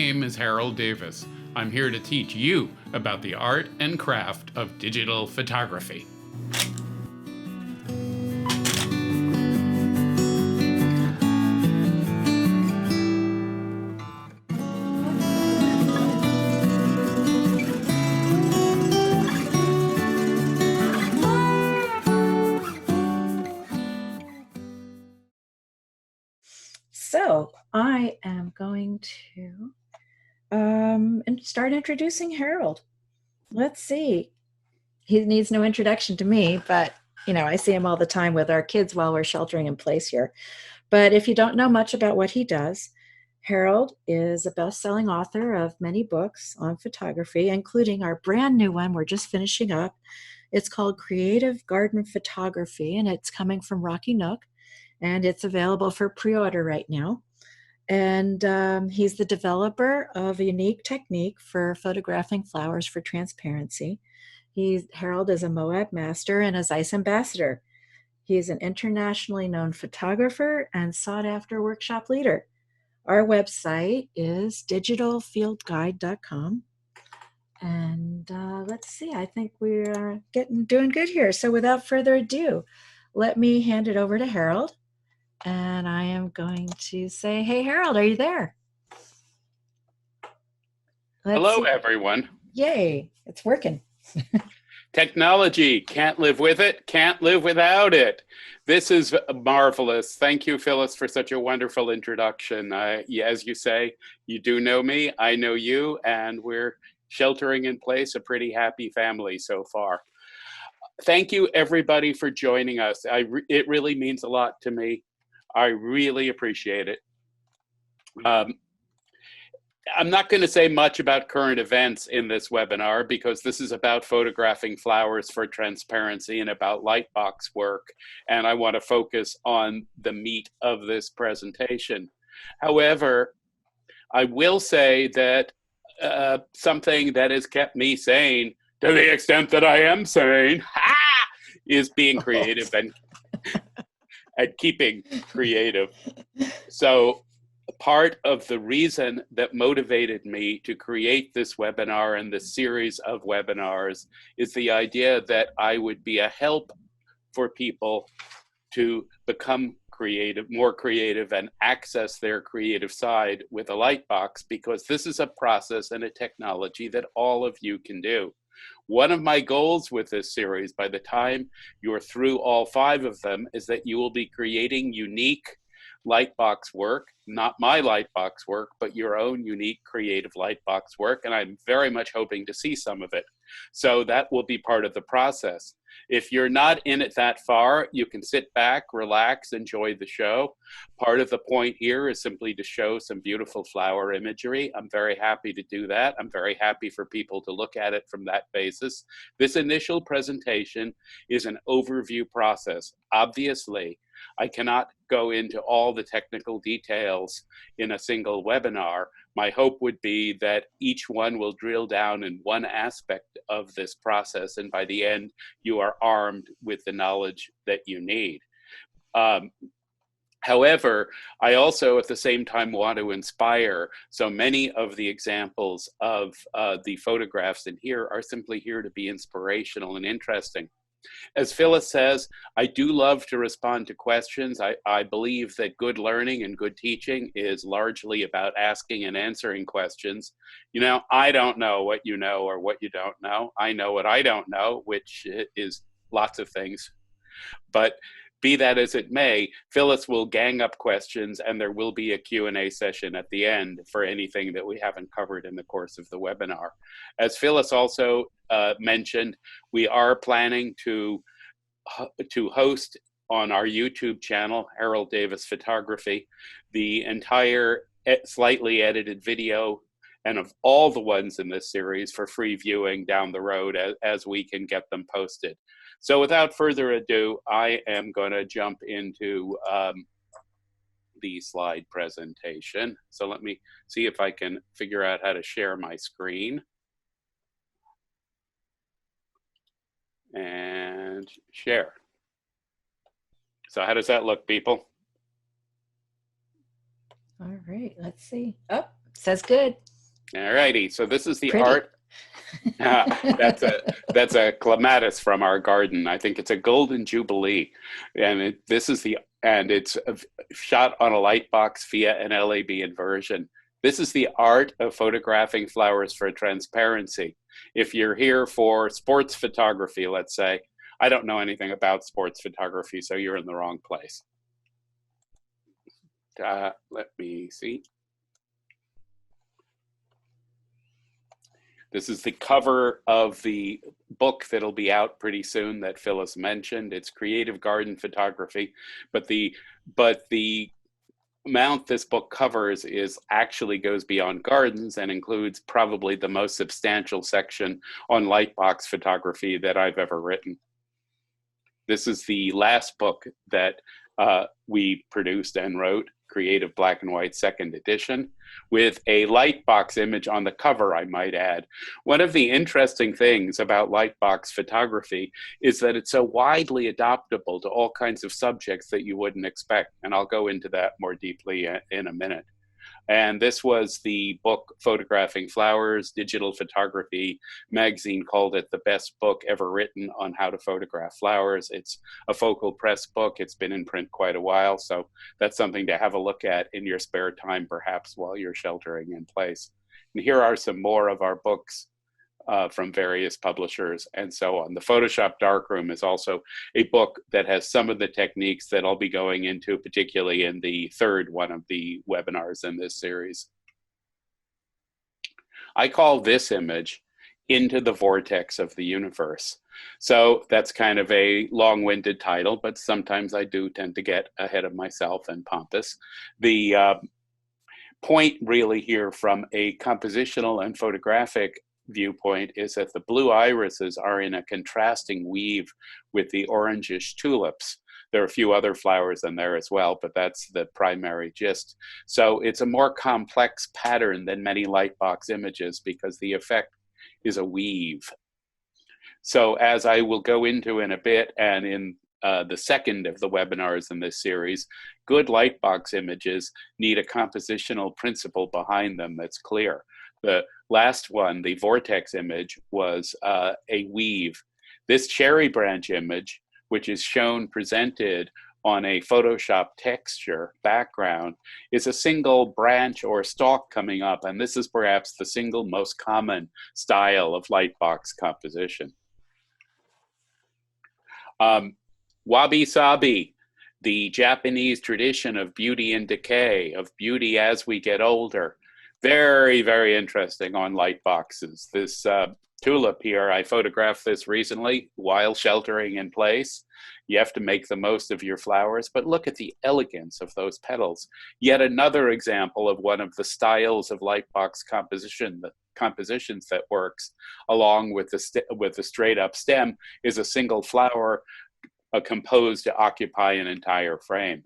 name is Harold Davis. I'm here to teach you about the art and craft of digital photography. So I am going to start introducing Harold. Let's see. He needs no introduction to me, but I see him all the time with our kids while we're sheltering in place here. But if you don't know much about what he does, Harold is a best-selling author of many books on photography, including our brand new one we're just finishing up. It's called Creative Garden Photography, and it's coming from Rocky Nook, and it's available for pre-order right now. And he's the developer of a unique technique for photographing flowers for transparency. Harold is a Moab Master and a Zeiss Ambassador. He's an internationally known photographer and sought-after workshop leader. Our website is digitalfieldguide.com. And let's see, I think we're doing good here. So without further ado, let me hand it over to Harold. And I am going to say, hey, Harold, are you there? Hello, everyone. Yay, it's working. Technology, can't live with it, can't live without it. This is marvelous. Thank you, Phyllis, for such a wonderful introduction. As you say, you do know me, I know you, and we're sheltering in place, a pretty happy family so far. Thank you, everybody, for joining us. It really means a lot to me. I really appreciate it. I'm not going to say much about current events in this webinar because this is about photographing flowers for transparency and about lightbox work, and I want to focus on the meat of this presentation. However, I will say that something that has kept me sane, to the extent that I am sane, is being creative and keeping creative. So part of the reason that motivated me to create this webinar and this series of webinars is the idea that I would be a help for people to become creative, more creative, and access their creative side with a lightbox, because this is a process and a technology that all of you can do. One of my goals with this series, by the time you're through all 5 of them, is that you will be creating unique lightbox work, not my lightbox work, but your own unique creative lightbox work, and I'm very much hoping to see some of it. So that will be part of the process. If you're not in it that far, you can sit back, relax, enjoy the show. Part of the point here is simply to show some beautiful flower imagery. I'm very happy to do that. I'm very happy for people to look at it from that basis. This initial presentation is an overview process. Obviously, I cannot go into all the technical details in a single webinar. My hope would be that each one will drill down in one aspect of this process, and by the end, you are armed with the knowledge that you need. However, I also at the same time want to inspire. So many of the examples of the photographs in here are simply here to be inspirational and interesting. As Phyllis says, I do love to respond to questions. I believe that good learning and good teaching is largely about asking and answering questions. I don't know what you know or what you don't know. I know what I don't know, which is lots of things. But be that as it may, Phyllis will gang up questions, and there will be a Q&A session at the end for anything that we haven't covered in the course of the webinar. As Phyllis also mentioned, we are planning to host on our YouTube channel, Harold Davis Photography, the entire slightly edited video and of all the ones in this series for free viewing down the road as we can get them posted. So without further ado, I am going to jump into the slide presentation. So let me see if I can figure out how to share my screen. And share. So how does that look, people? All right, let's see. Oh, says good. All righty. So this is the Pretty. art. That's a clematis from our garden. I think it's a golden jubilee, and it's shot on a light box via an LAB inversion. This is the art of photographing flowers for transparency. If you're here for sports photography, let's say, I don't know anything about sports photography, so you're in the wrong place. Let me see. This is the cover of the book that'll be out pretty soon that Phyllis mentioned. It's Creative Garden Photography, but the amount this book covers actually goes beyond gardens and includes probably the most substantial section on lightbox photography that I've ever written. This is the last book that we produced and wrote, Creative Black and White Second Edition, with a lightbox image on the cover, I might add. One of the interesting things about lightbox photography is that it's so widely adaptable to all kinds of subjects that you wouldn't expect, and I'll go into that more deeply in a minute. And this was the book Photographing Flowers. Digital Photography magazine called it the best book ever written on how to photograph flowers. It's a Focal Press book. It's been in print quite a while, so that's something to have a look at in your spare time, perhaps while you're sheltering in place. And here are some more of our books from various publishers and so on. The Photoshop Darkroom is also a book that has some of the techniques that I'll be going into, particularly in the third one of the webinars in this series. I call this image Into the Vortex of the Universe. So that's kind of a long-winded title, but sometimes I do tend to get ahead of myself and pompous. The point really here from a compositional and photographic viewpoint is that the blue irises are in a contrasting weave with the orangish tulips. There are a few other flowers in there as well, but that's the primary gist. So it's a more complex pattern than many lightbox images because the effect is a weave. So as I will go into in a bit, and in the second of the webinars in this series, good lightbox images need a compositional principle behind them that's clear. The last one, the vortex image, was a weave. This cherry branch image, which is shown presented on a Photoshop texture background, is a single branch or stalk coming up, and this is perhaps the single most common style of lightbox composition. Wabi-sabi, the Japanese tradition of beauty and decay, of beauty as we get older. Very, very interesting on light boxes. This tulip here, I photographed this recently while sheltering in place. You have to make the most of your flowers, but look at the elegance of those petals. Yet another example of one of the styles of lightbox compositions that works, along with the straight up stem, is a single flower composed to occupy an entire frame.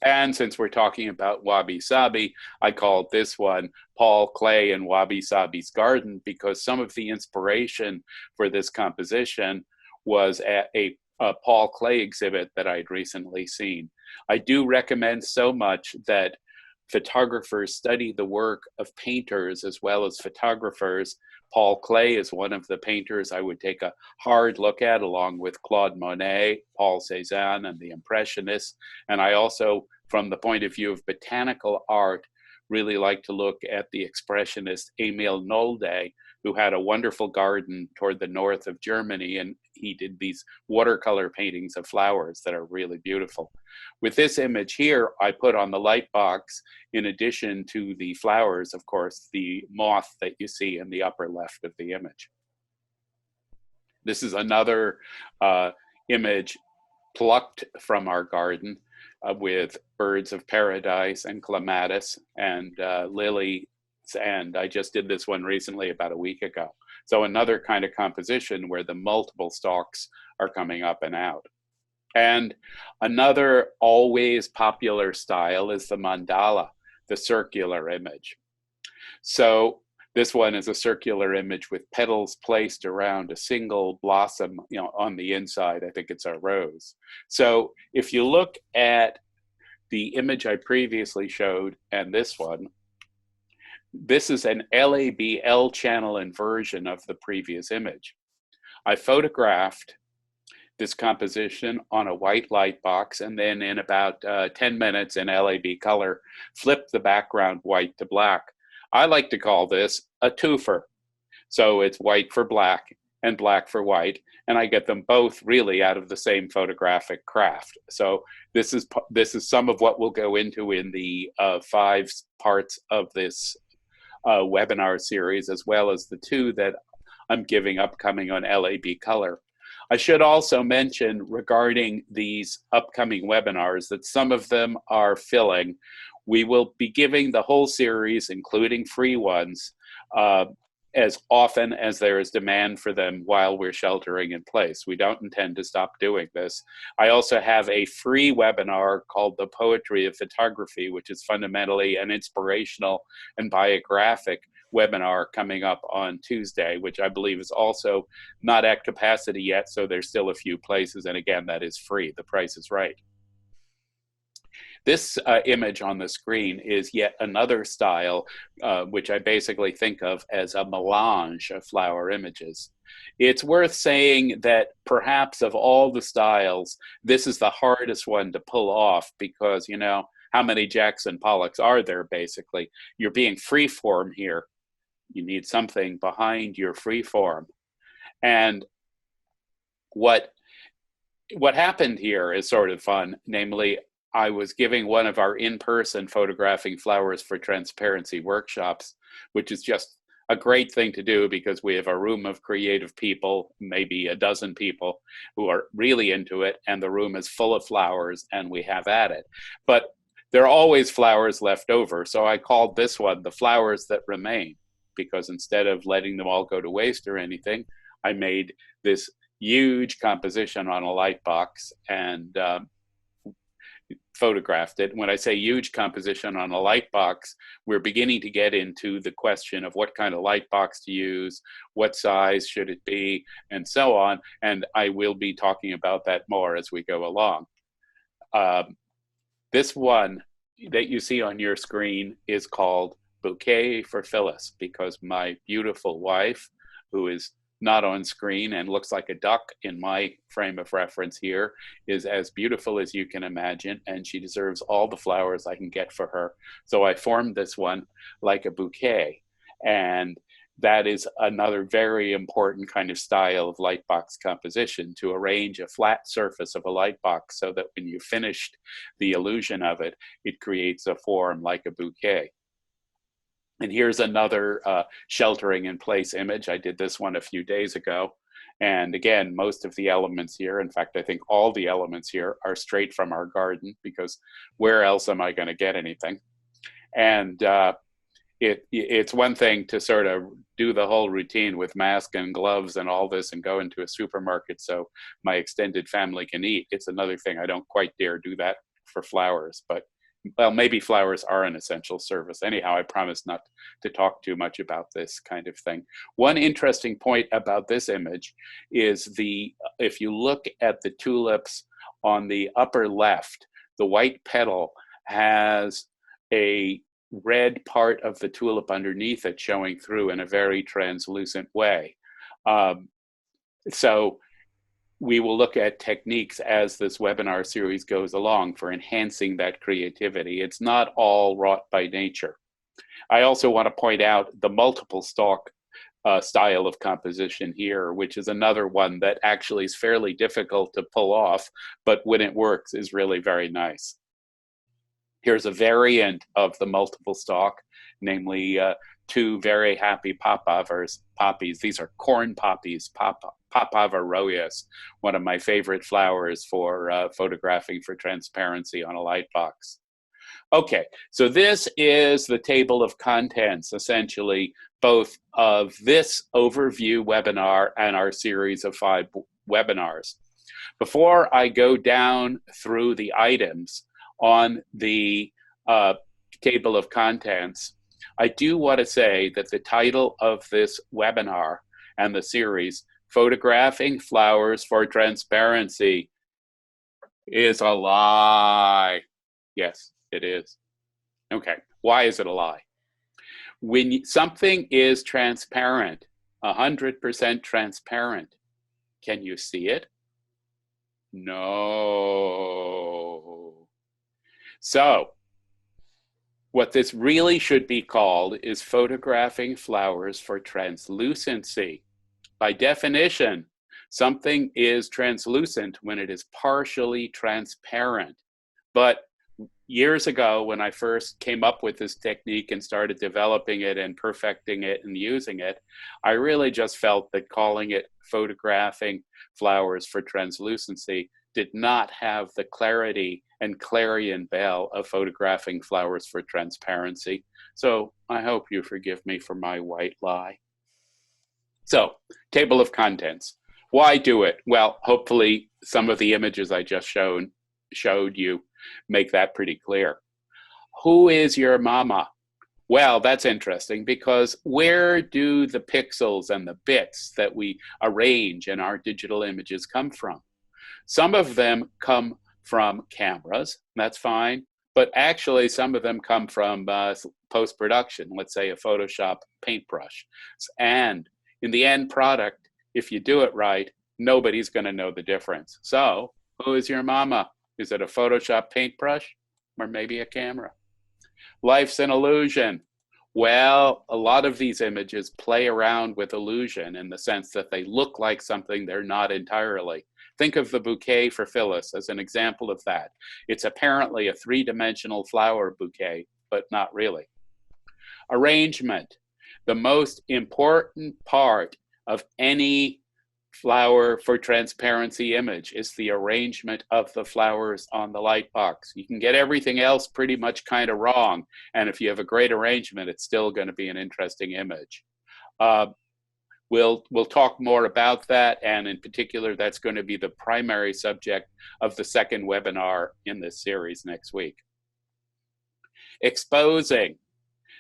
And since we're talking about wabi-sabi, I called this one Paul Klee and Wabi-sabi's Garden because some of the inspiration for this composition was at a Paul Klee exhibit that I'd recently seen. I do recommend so much that photographers study the work of painters as well as photographers. Paul Klee is one of the painters I would take a hard look at, along with Claude Monet, Paul Cézanne, and the Impressionists. And I also, from the point of view of botanical art, really like to look at the expressionist Emil Nolde, who had a wonderful garden toward the north of Germany, and he did these watercolor paintings of flowers that are really beautiful. With this image here, I put on the light box, in addition to the flowers, of course, the moth that you see in the upper left of the image. This is another image plucked from our garden with birds of paradise and clematis and lilies, and I just did this one recently about a week ago. So another kind of composition where the multiple stalks are coming up and out. And another always popular style is the mandala, the circular image. So this one is a circular image with petals placed around a single blossom, on the inside. I think it's a rose. So if you look at the image I previously showed and this one, This is an LABL channel inversion of the previous image. I photographed this composition on a white light box, and then in about 10 minutes in LAB color, flipped the background white to black. I like to call this a twofer. So it's white for black and black for white, and I get them both really out of the same photographic craft. So this is some of what we'll go into in the 5 parts of this webinar series, as well as the 2 that I'm giving upcoming on LAB color. I should also mention regarding these upcoming webinars that some of them are filling. We will be giving the whole series, including free ones, as often as there is demand for them while we're sheltering in place. We don't intend to stop doing this. I also have a free webinar called The Poetry of Photography, which is fundamentally an inspirational and biographic webinar coming up on Tuesday, which I believe is also not at capacity yet, so there's still a few places, and again, that is free. The price is right. This image on the screen is yet another style, which I basically think of as a melange of flower images. It's worth saying that perhaps of all the styles, this is the hardest one to pull off because, you know, how many Jackson Pollocks are there basically? You're being freeform here. You need something behind your freeform. And what happened here is sort of fun, namely, I was giving one of our in-person photographing flowers for transparency workshops, which is just a great thing to do because we have a room of creative people, maybe a dozen people who are really into it, and the room is full of flowers and we have at it. But there are always flowers left over, so I called this one the flowers that remain, because instead of letting them all go to waste or anything, I made this huge composition on a light box and photographed it. When I say huge composition on a light box, we're beginning to get into the question of what kind of light box to use, what size should it be, and so on. And I will be talking about that more as we go along. This one that you see on your screen is called Bouquet for Phyllis, because my beautiful wife, who is not on screen and looks like a duck in my frame of reference here, is as beautiful as you can imagine, and she deserves all the flowers I can get for her. So I formed this one like a bouquet, and that is another very important kind of style of lightbox composition, to arrange a flat surface of a lightbox so that when you finished the illusion of it, it creates a form like a bouquet. And here's another sheltering in place image. I did this one a few days ago. And again, most of the elements here, in fact, I think all the elements here are straight from our garden, because where else am I going to get anything? And it's one thing to sort of do the whole routine with mask and gloves and all this and go into a supermarket so my extended family can eat. It's another thing. I don't quite dare do that for flowers, but well, maybe flowers are an essential service. Anyhow, I promise not to talk too much about this kind of thing. One interesting point about this image is if you look at the tulips on the upper left, the white petal has a red part of the tulip underneath it showing through in a very translucent way. So we will look at techniques as this webinar series goes along for enhancing that creativity. It's not all wrought by nature. I also want to point out the multiple stalk style of composition here, which is another one that actually is fairly difficult to pull off, but when it works is really very nice. Here's a variant of the multiple stalk, namely 2 very happy poppies. These are corn poppies, Papava royas, one of my favorite flowers for photographing for transparency on a light box. Okay, so this is the table of contents, essentially, both of this overview webinar and our series of 5 webinars. Before I go down through the items on the table of contents, I do want to say that the title of this webinar and the series, Photographing Flowers for Transparency, is a lie. Yes, it is. Okay, why is it a lie? When something is transparent, 100% transparent, can you see it? No. So what this really should be called is photographing flowers for translucency. By definition, something is translucent when it is partially transparent. But years ago, when I first came up with this technique and started developing it and perfecting it and using it, I really just felt that calling it photographing flowers for translucency did not have the clarity and clarion bell of photographing flowers for transparency. So I hope you forgive me for my white lie. So, table of contents. Why do it? Well, hopefully some of the images I just showed you make that pretty clear. Who is your mama? Well, that's interesting because where do the pixels and the bits that we arrange in our digital images come from? Some of them come from cameras, that's fine, but actually some of them come from post-production, let's say a Photoshop paintbrush. And in the end product, if you do it right, nobody's going to know the difference. So, who is your mama? Is it a Photoshop paintbrush or maybe a camera? Life's an illusion. Well, a lot of these images play around with illusion in the sense that they look like something they're not entirely. Think of the bouquet for Phyllis as an example of that. It's apparently a three-dimensional flower bouquet, but not really. Arrangement. The most important part of any flower for transparency image is the arrangement of the flowers on the light box. You can get everything else pretty much kind of wrong, and if you have a great arrangement, it's still going to be an interesting image. We'll talk more about that, and in particular, that's going to be the primary subject of the second webinar in this series next week. Exposing.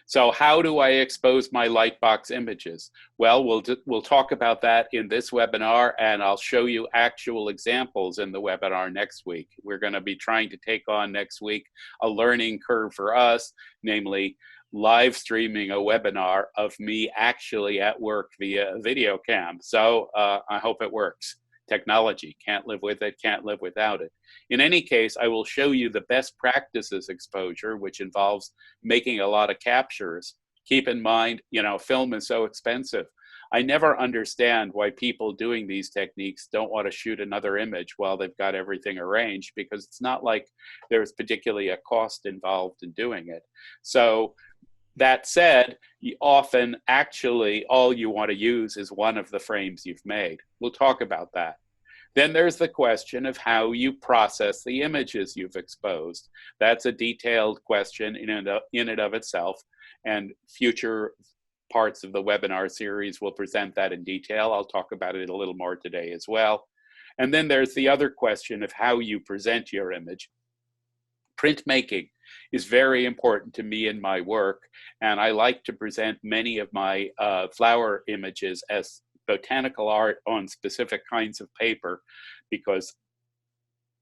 So how do I expose my Lightbox images? Well, we'll talk about that in this webinar, and I'll show you actual examples in the webinar next week. We're going to be trying to take on next week a learning curve for us, namely live streaming a webinar of me actually at work via video cam. So I hope it works. Technology, can't live with it, can't live without it. In any case, I will show you the best practices exposure, which involves making a lot of captures. Keep in mind, you know, film is so expensive. I never understand why people doing these techniques don't want to shoot another image while they've got everything arranged, because it's not like there's particularly a cost involved in doing it. So that said, you often actually all you want to use is one of the frames you've made. We'll talk about that. Then there's the question of how you process the images you've exposed. That's a detailed question in and of itself, and future parts of the webinar series will present that in detail. I'll talk about it a little more today as well. And then there's the other question of how you present your image. Printmaking is very important to me in my work, and I like to present many of my flower images as botanical art on specific kinds of paper, because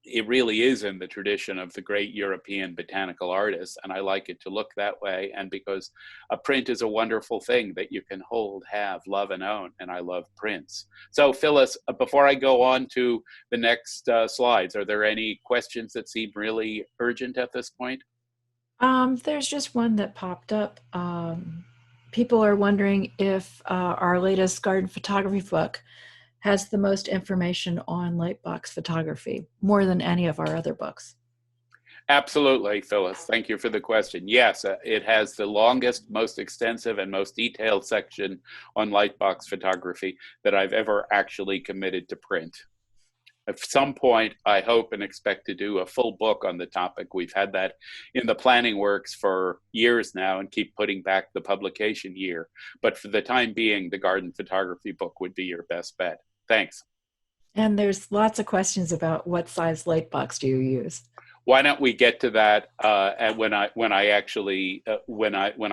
it really is in the tradition of the great European botanical artists, and I like it to look that way, and because a print is a wonderful thing that you can hold, have, love, and own, and I love prints. So Phyllis, before I go on to the next slides, are there any questions that seem really urgent at this point? There's just one that popped up. People are wondering if our latest garden photography book has the most information on lightbox photography, more than any of our other books. Absolutely, Phyllis. Thank you for the question. Yes, it has the longest, most extensive, and most detailed section on lightbox photography that I've ever actually committed to print. At some point, I hope and expect to do a full book on the topic. We've had that in the planning works for years now and keep putting back the publication year. But for the time being, the garden photography book would be your best bet. Thanks. And there's lots of questions about what size lightbox do you use? Why don't we get to that when I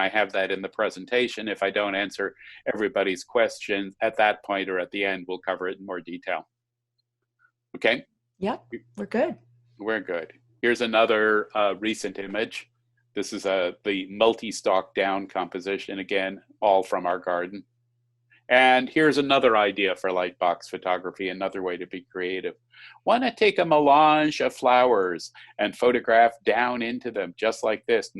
have that in the presentation? If I don't answer everybody's question at that point or at the end, we'll cover it in more detail. Okay? Yep, we're good. We're good. Here's another recent image. This is the multi-stalk down composition, again, all from our garden. And here's another idea for lightbox photography, another way to be creative. Want to take a melange of flowers and photograph down into them, just like this.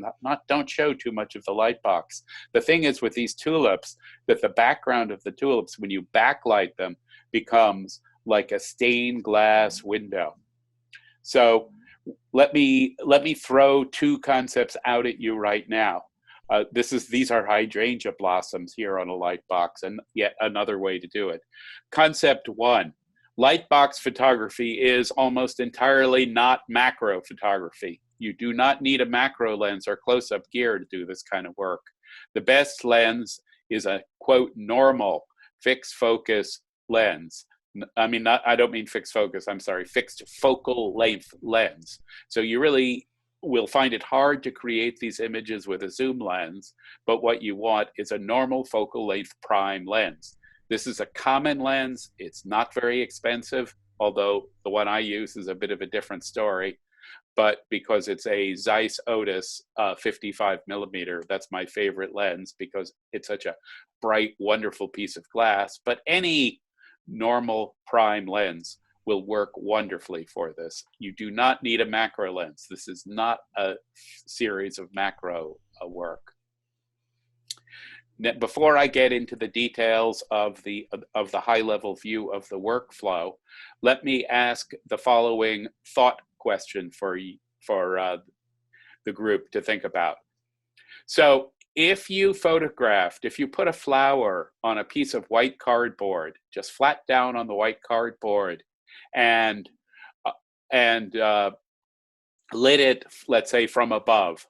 Don't show too much of the lightbox. The thing is with these tulips, that the background of the tulips, when you backlight them, becomes like a stained glass window. So let me throw two concepts out at you right now. These are hydrangea blossoms here on a light box, and yet another way to do it. Concept one, light box photography is almost entirely not macro photography. You do not need a macro lens or close-up gear to do this kind of work. The best lens is a, quote, normal fixed focus lens. I don't mean fixed focus, I'm sorry, fixed focal length lens. So you really will find it hard to create these images with a zoom lens, but what you want is a normal focal length prime lens. This is a common lens. It's not very expensive, although the one I use is a bit of a different story. But because it's a Zeiss Otis 55 millimeter, that's my favorite lens because it's such a bright, wonderful piece of glass. But any normal prime lens will work wonderfully for this. You do not need a macro lens. This is not a series of macro work. Now, before I get into the details of the high-level view of the workflow, let me ask the following thought question for the group to think about. So if you put a flower on a piece of white cardboard, just flat down on the white cardboard, and lit it, let's say, from above,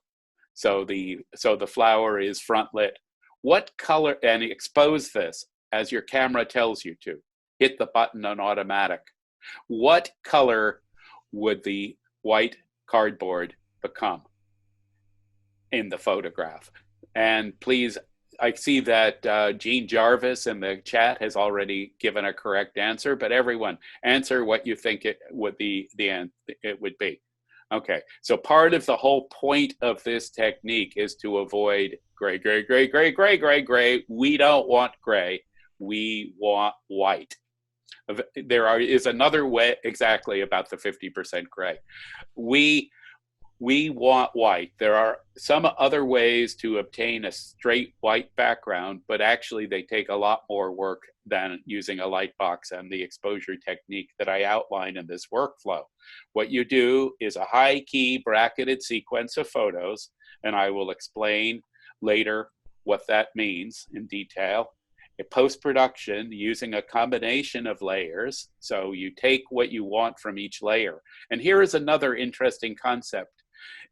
so the flower is front lit, what color, and expose this as your camera tells you to, hit the button on automatic, what color would the white cardboard become in the photograph? And please, I see that Jean Jarvis in the chat has already given a correct answer, but everyone, answer what you think it would be. It would be. Okay, so part of the whole point of this technique is to avoid gray, gray, gray, gray, gray, gray, gray. We don't want gray. We want white. There is another way exactly about the 50% gray. We want white. There are some other ways to obtain a straight white background, but actually they take a lot more work than using a light box and the exposure technique that I outline in this workflow. What you do is a high key bracketed sequence of photos, and I will explain later what that means in detail. A post-production using a combination of layers, so you take what you want from each layer. And here is another interesting concept.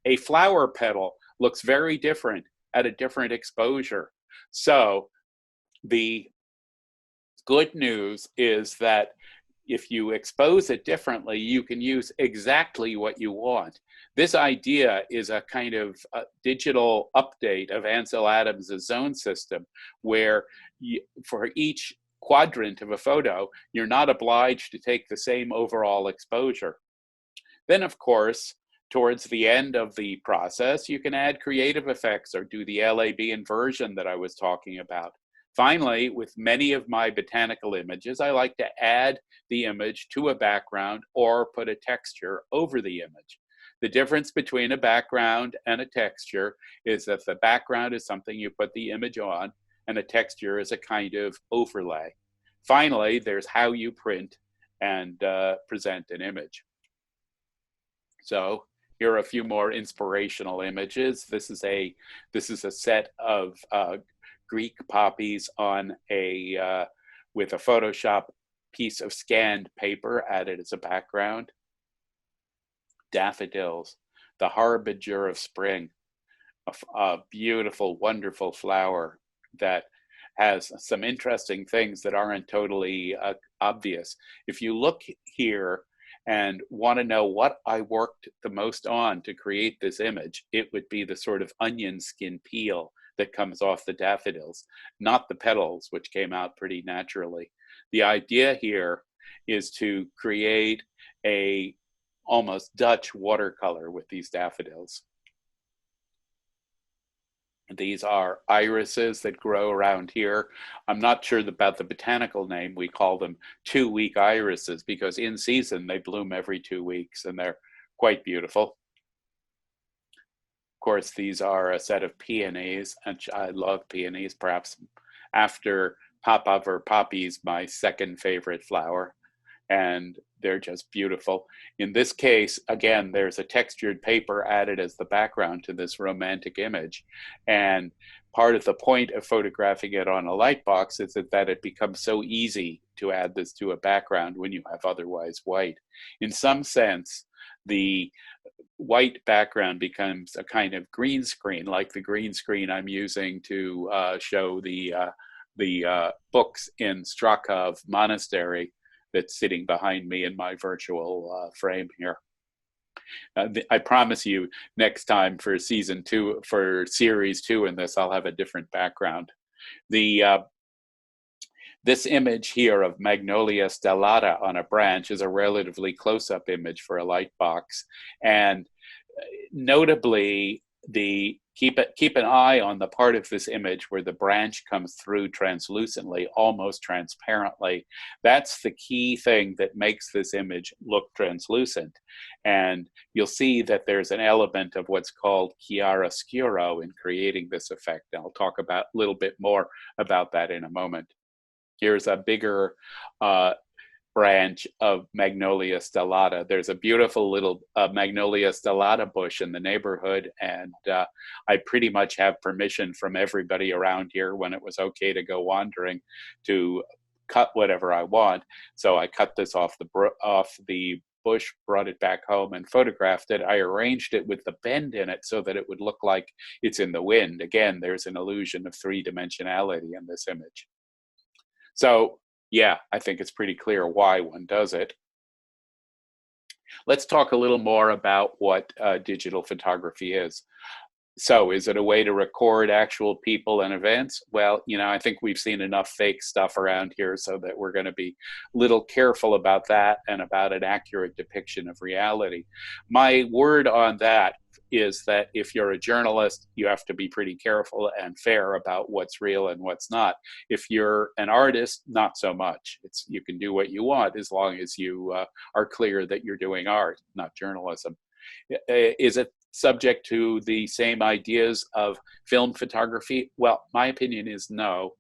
A flower petal looks very different at a different exposure. So the good news is that if you expose it differently, you can use exactly what you want. This idea is a kind of a digital update of Ansel Adams' zone system, where for each quadrant of a photo, you're not obliged to take the same overall exposure. Then, of course, towards the end of the process, you can add creative effects or do the LAB inversion that I was talking about. Finally, with many of my botanical images, I like to add the image to a background or put a texture over the image. The difference between a background and a texture is that the background is something you put the image on, and a texture is a kind of overlay. Finally, there's how you print and present an image. So here are a few more inspirational images. This is a set of Greek poppies on with a Photoshop piece of scanned paper added as a background. Daffodils, the harbinger of spring, a beautiful, wonderful flower that has some interesting things that aren't totally obvious. If you look here and want to know what I worked the most on to create this image, it would be the sort of onion skin peel that comes off the daffodils, not the petals, which came out pretty naturally. The idea here is to create a almost Dutch watercolor with these daffodils. These are irises that grow around here. I'm not sure about the botanical name. We call them 2-week irises because in season they bloom every 2 weeks and they're quite beautiful. Of course, these are a set of peonies, and I love peonies, perhaps after papaver or poppies, my second favorite flower. And they're just beautiful. In this case, again, there's a textured paper added as the background to this romantic image. And part of the point of photographing it on a light box is that it becomes so easy to add this to a background when you have otherwise white. In some sense, the white background becomes a kind of green screen, like the green screen I'm using to show the books in Strakov Monastery that's sitting behind me in my virtual frame here. I promise you next time for season 2, for series 2 in this, I'll have a different background. This image here of Magnolia stellata on a branch is a relatively close-up image for a light box. And notably, keep an eye on the part of this image where the branch comes through translucently, almost transparently. That's the key thing that makes this image look translucent. And you'll see that there's an element of what's called chiaroscuro in creating this effect. And I'll talk about a little bit more about that in a moment. Here's a bigger branch of Magnolia stellata. There's a beautiful little Magnolia stellata bush in the neighborhood, and I pretty much have permission from everybody around here when it was okay to go wandering to cut whatever I want. So I cut this off the bush, brought it back home and photographed it. I arranged it with the bend in it so that it would look like it's in the wind. Again, there's an illusion of three-dimensionality in this image. So yeah, I think it's pretty clear why one does it. Let's talk a little more about what digital photography is. So is it a way to record actual people and events? Well, I think we've seen enough fake stuff around here so that we're going to be a little careful about that and about an accurate depiction of reality. My word on that is that if you're a journalist, you have to be pretty careful and fair about what's real and what's not. If you're an artist, not so much. You can do what you want as long as you are clear that you're doing art, not journalism. Is it subject to the same ideas of film photography? Well, my opinion is no.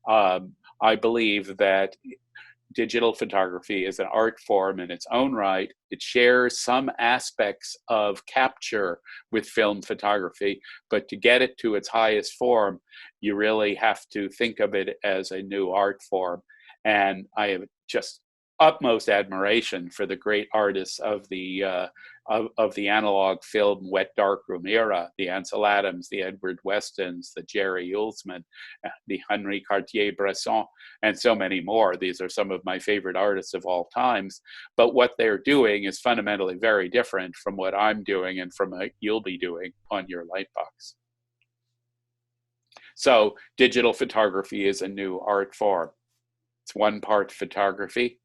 I believe that digital photography is an art form in its own right. It shares some aspects of capture with film photography, but to get it to its highest form, you really have to think of it as a new art form. And I have just utmost admiration for the great artists of the analog film wet darkroom era, the Ansel Adams, the Edward Westons, the Jerry Ullsman, the Henri Cartier-Bresson, and so many more. These are some of my favorite artists of all times. But what they're doing is fundamentally very different from what I'm doing and from what you'll be doing on your Lightbox. So digital photography is a new art form. It's one part photography,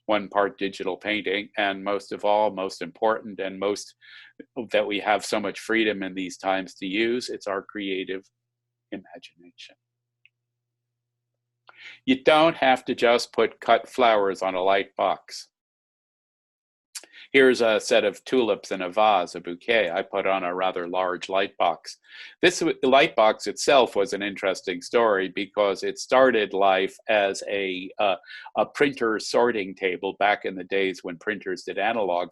one part digital painting, and most of all, most important, and most that we have so much freedom in these times to use, it's our creative imagination. You don't have to just put cut flowers on a light box. Here's a set of tulips in a vase, a bouquet I put on a rather large light box. This light box itself was an interesting story because it started life as a printer sorting table back in the days when printers did analog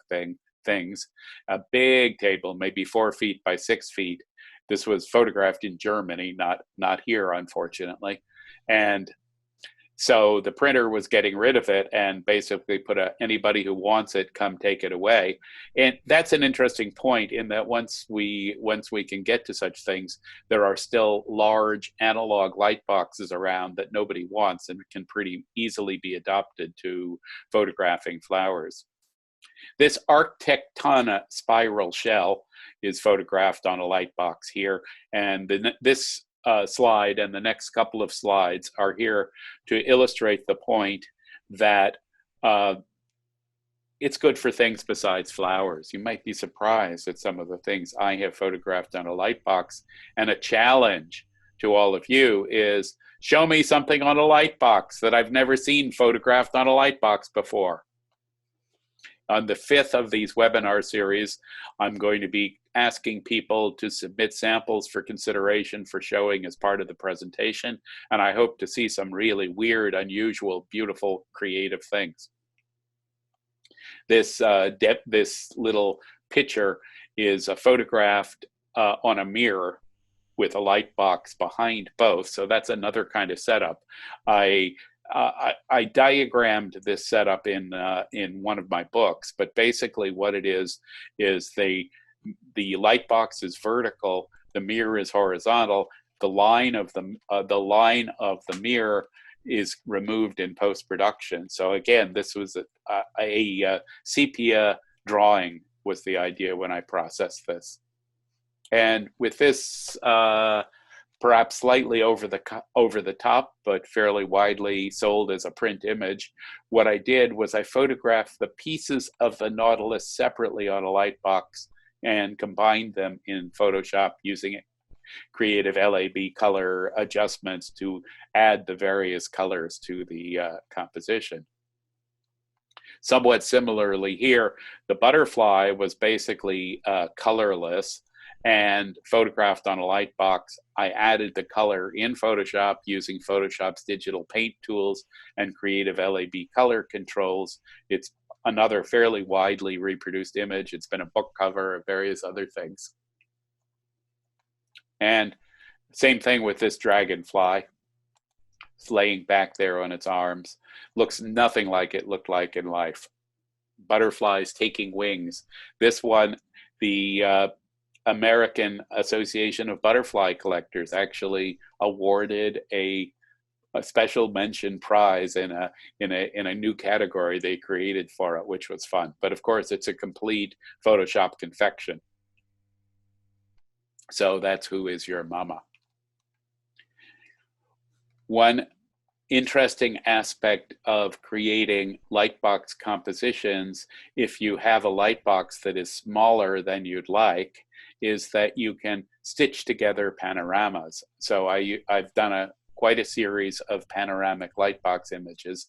things. A big table, maybe 4 feet by 6 feet. This was photographed in Germany, not here, unfortunately. And so the printer was getting rid of it and basically put anybody who wants it, come take it away. And that's an interesting point in that once we can get to such things, there are still large analog light boxes around that nobody wants and can pretty easily be adopted to photographing flowers. This Arctectona spiral shell is photographed on a light box here. And this slide and the next couple of slides are here to illustrate the point that it's good for things besides flowers. You might be surprised at some of the things I have photographed on a light box, and a challenge to all of you is show me something on a light box that I've never seen photographed on a light box before. On the 5th of these webinar series, I'm going to be asking people to submit samples for consideration for showing as part of the presentation, and I hope to see some really weird, unusual, beautiful, creative things. This little picture is photographed on a mirror with a light box behind both, so that's another kind of setup. I diagrammed this setup in one of my books, but basically what it is the light box is vertical, the mirror is horizontal. The line of the mirror is removed in post-production. So again, this was a sepia drawing was the idea when I processed this. And with this, perhaps slightly over the top, but fairly widely sold as a print image, what I did was I photographed the pieces of the Nautilus separately on a light box and combined them in Photoshop using creative LAB color adjustments to add the various colors to the composition. Somewhat similarly here, the butterfly was basically colorless and photographed on a light box. I added the color in Photoshop using Photoshop's digital paint tools and creative LAB color controls. It's another fairly widely reproduced image. It's been a book cover of various other things. And same thing with this dragonfly. It's laying back there on its arms. Looks nothing like it looked like in life. Butterflies taking wings. This one, the American Association of Butterfly Collectors actually awarded a special mention prize in a new category they created for it, which was fun. But of course, it's a complete Photoshop confection. So that's Who Is Your Mama? One interesting aspect of creating lightbox compositions, if you have a lightbox that is smaller than you'd like, is that you can stitch together panoramas. So I've done quite a series of panoramic lightbox images.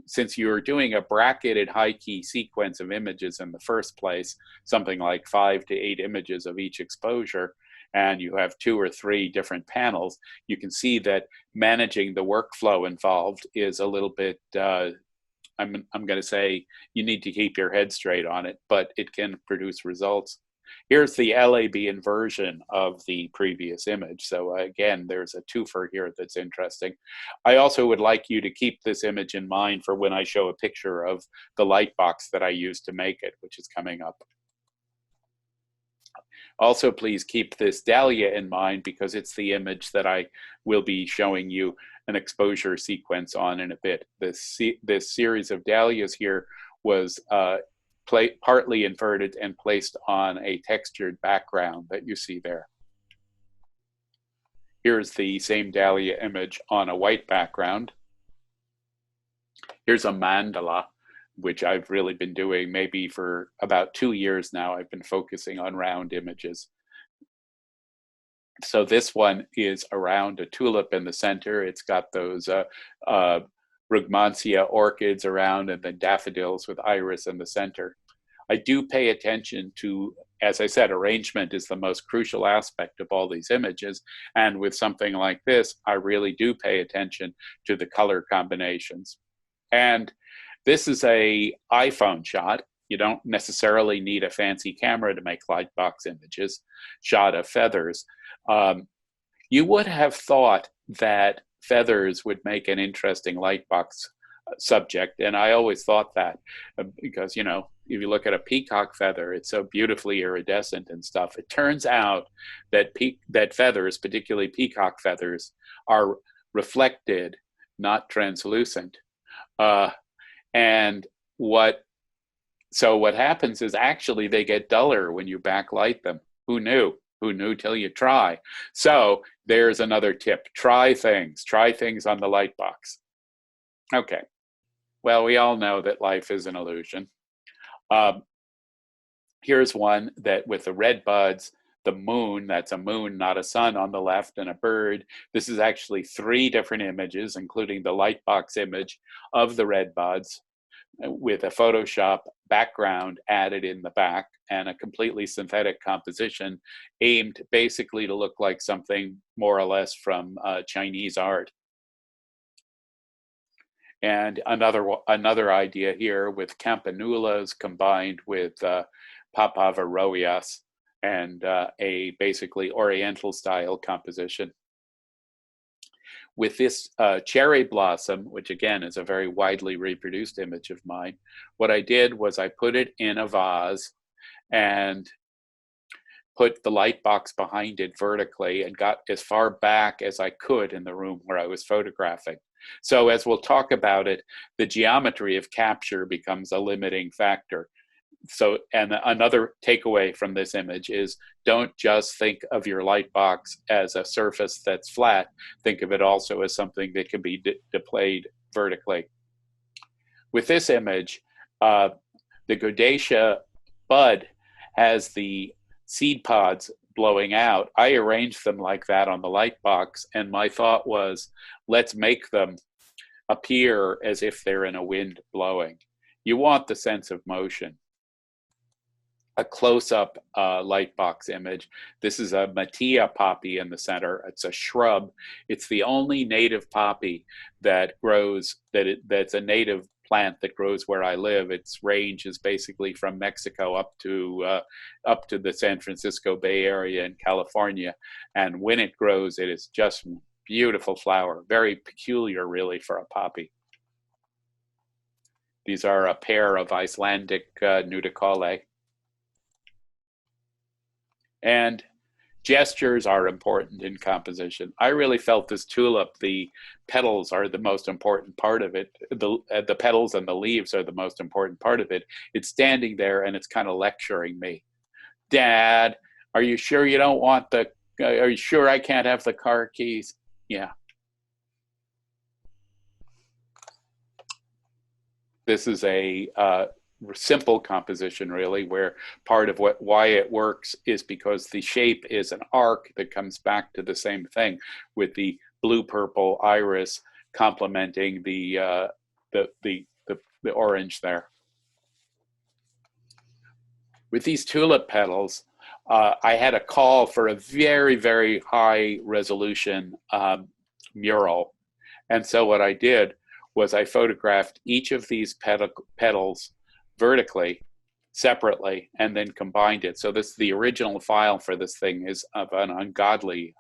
Since you're doing a bracketed high-key sequence of images in the first place, something like 5 to 8 images of each exposure, and you have 2 or 3 different panels, you can see that managing the workflow involved is a little bit, I'm going to say you need to keep your head straight on it, but it can produce results. Here's the LAB inversion of the previous image. So again, there's a twofer here that's interesting. I also would like you to keep this image in mind for when I show a picture of the light box that I used to make it, which is coming up. Also, please keep this dahlia in mind because it's the image that I will be showing you an exposure sequence on in a bit. This series of dahlias here was partly inverted and placed on a textured background that you see there. Here's the same dahlia image on a white background. Here's a mandala, which I've really been doing maybe for about 2 years now. I've been focusing on round images. So this one is around a tulip in the center. It's got those Brugmansia orchids around and then daffodils with iris in the center. I do pay attention to, as I said, arrangement is the most crucial aspect of all these images. And with something like this, I really do pay attention to the color combinations. And this is an iPhone shot. You don't necessarily need a fancy camera to make lightbox images, shot of feathers. You would have thought that feathers would make an interesting lightbox subject, and I always thought that because, you know, if you look at a peacock feather, it's so beautifully iridescent and stuff. It turns out that feathers, particularly peacock feathers, are reflected, not translucent. And what happens is actually they get duller when you backlight them. Who knew? Who knew till you try? So there's another tip. Try things on the lightbox. Okay. Well, we all know that life is an illusion. Here's one that with the red buds, the moon. That's a moon, not a sun on the left, and a bird. This is actually 3 different images, including the lightbox image of the red buds with a Photoshop background added in the back and a completely synthetic composition aimed basically to look like something more or less from Chinese art. And another idea here with campanulas combined with papaverroias and a basically Oriental style composition. With this cherry blossom, which again is a very widely reproduced image of mine, what I did was I put it in a vase and put the light box behind it vertically and got as far back as I could in the room where I was photographing. So as we'll talk about it, the geometry of capture becomes a limiting factor. So, and another takeaway from this image is don't just think of your light box as a surface that's flat. Think of it also as something that can be displayed vertically. With this image, the Godacia bud has the seed pods blowing out. I arranged them like that on the light box, and my thought was, let's make them appear as if they're in a wind blowing. You want the sense of motion. A close-up light box image. This is a Mattia poppy in the center. It's a shrub. It's the only native poppy that grows, that's a native plant that grows where I live. Its range is basically from Mexico up to the San Francisco Bay Area in California. And when it grows, it is just beautiful flower, very peculiar really for a poppy. These are a pair of Icelandic nudicolae. And gestures are important in composition. I really felt this tulip, the petals are the most important part of it. The petals and the leaves are the most important part of it. It's standing there and it's kind of lecturing me. Dad, are you sure you don't want are you sure I can't have the car keys? Yeah. This is a simple composition really, where part of why it works is because the shape is an arc that comes back to the same thing, with the blue purple iris complementing the orange there. With these tulip petals, I had a call for a very, very high resolution mural, and so what I did was I photographed each of these petals vertically, separately, and then combined it. So the original file for this thing is of an ungodly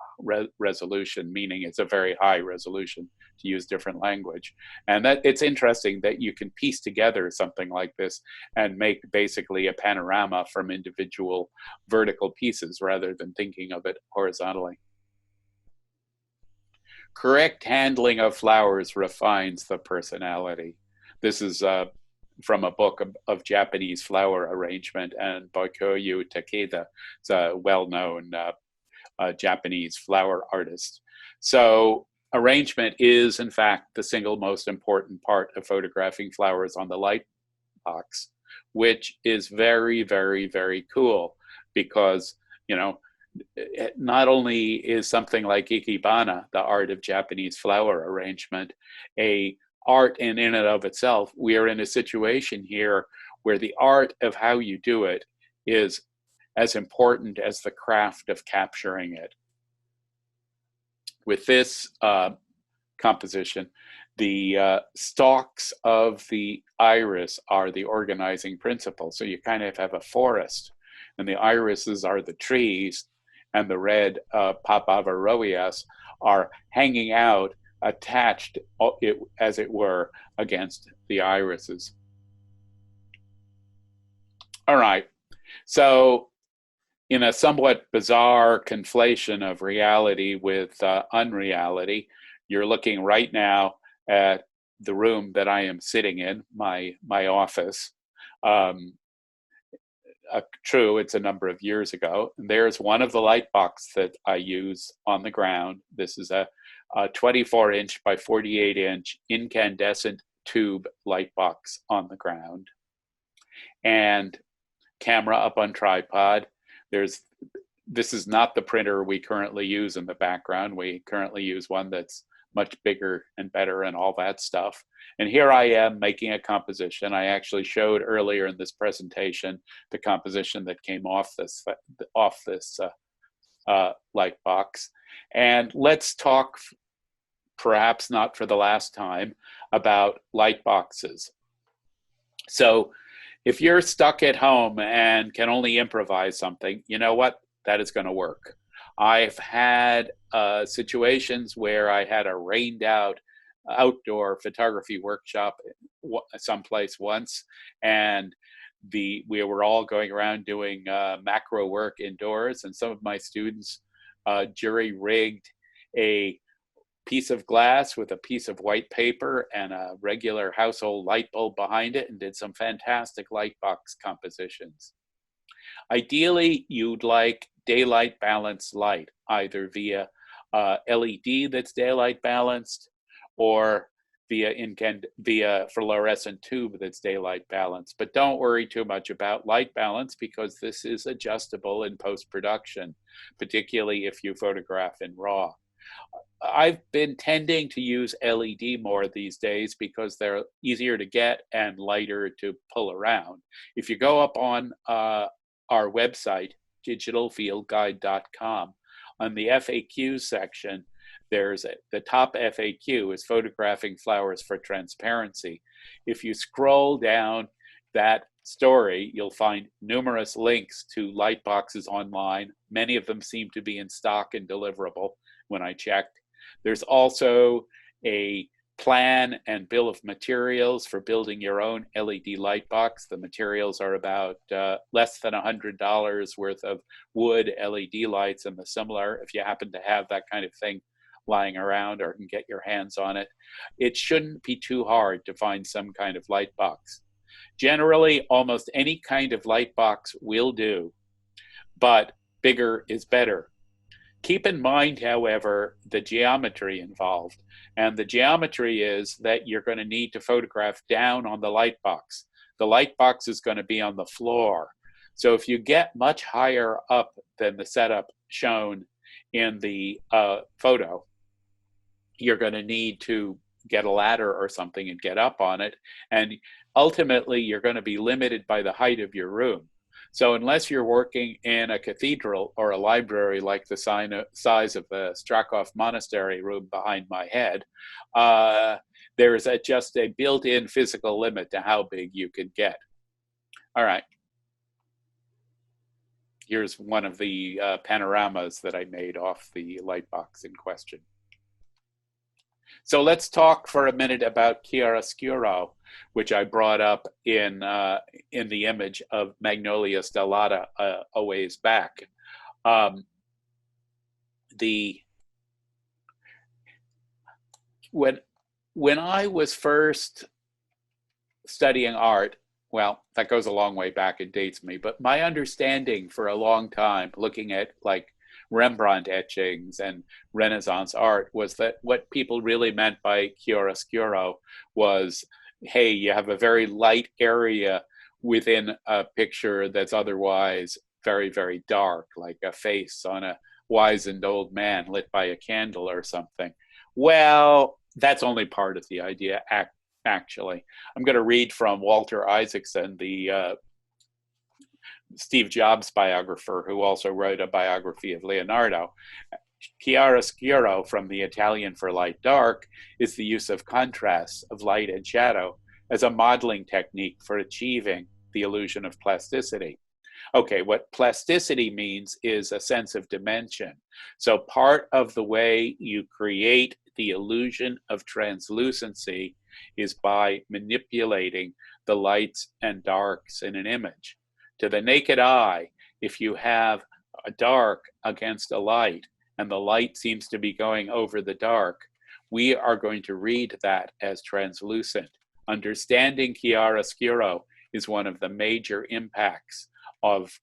resolution, meaning it's a very high resolution, to use different language. And that it's interesting that you can piece together something like this and make basically a panorama from individual vertical pieces rather than thinking of it horizontally. Correct handling of flowers refines the personality. This is from a book of Japanese flower arrangement, and Boikoyu Takeda is a well-known Japanese flower artist. So arrangement is, in fact, the single most important part of photographing flowers on the light box, which is very, very, very cool because, you know, not only is something like Ikebana, the art of Japanese flower arrangement, a art in and of itself, we are in a situation here where the art of how you do it is as important as the craft of capturing it. With this composition, the stalks of the iris are the organizing principle. So you kind of have a forest, and the irises are the trees, and the red papaverroias are hanging out, attached, as it were, against the irises. All right, so in a somewhat bizarre conflation of reality with unreality, you're looking right now at the room that I am sitting in, my office. True, it's a number of years ago. And there's one of the light box that I use on the ground. This is a 24-inch by 48-inch incandescent tube light box on the ground. And camera up on tripod. There's this is not the printer we currently use in the background. We currently use one that's much bigger and better and all that stuff. And here I am making a composition. I actually showed earlier in this presentation the composition that came off this light box. And let's talk, perhaps not for the last time, about light boxes. So if you're stuck at home and can only improvise something, you know what? That is going to work. I've had situations where I had a rained out outdoor photography workshop someplace once, and we were all going around doing macro work indoors, and some of my students jury rigged a piece of glass with a piece of white paper and a regular household light bulb behind it and did some fantastic light box compositions. Ideally, you'd like daylight balanced light, either via LED that's daylight balanced or via fluorescent tube that's daylight balanced. But don't worry too much about light balance, because this is adjustable in post-production, particularly if you photograph in RAW. I've been tending to use LED more these days because they're easier to get and lighter to pull around. If you go up on our website, digitalfieldguide.com, on the FAQ section, the top FAQ is photographing flowers for transparency. If you scroll down that story, you'll find numerous links to light boxes online. Many of them seem to be in stock and deliverable when I checked. There's also a plan and bill of materials for building your own LED light box. The materials are about less than $100 worth of wood, LED lights, and the similar. If you happen to have that kind of thing lying around or can get your hands on it, it shouldn't be too hard to find some kind of light box. Generally, almost any kind of light box will do, but bigger is better. Keep in mind, however, the geometry involved. And the geometry is that you're going to need to photograph down on the light box. The light box is going to be on the floor. So if you get much higher up than the setup shown in the photo, you're going to need to get a ladder or something and get up on it. And ultimately, you're going to be limited by the height of your room. So unless you're working in a cathedral or a library like the size of the Strakov Monastery room behind my head, there is just a built-in physical limit to how big you can get. All right. Here's one of the panoramas that I made off the light box in question. So let's talk for a minute about chiaroscuro, which I brought up in the image of Magnolia stellata a ways back. When I was first studying art, well, that goes a long way back, it dates me, but my understanding for a long time, looking at like Rembrandt etchings and Renaissance art, was that what people really meant by chiaroscuro was, hey, you have a very light area within a picture that's otherwise very, very dark, like a face on a wizened old man lit by a candle or something. Well, that's only part of the idea, actually. I'm going to read from Walter Isaacson, the Steve Jobs biographer, who also wrote a biography of Leonardo. Chiaroscuro, from the Italian for light dark, is the use of contrasts of light and shadow as a modeling technique for achieving the illusion of plasticity. Okay, what plasticity means is a sense of dimension. So part of the way you create the illusion of translucency is by manipulating the lights and darks in an image. To the naked eye, if you have a dark against a light and the light seems to be going over the dark, we are going to read that as translucent. Understanding chiaroscuro is one of the major impacts of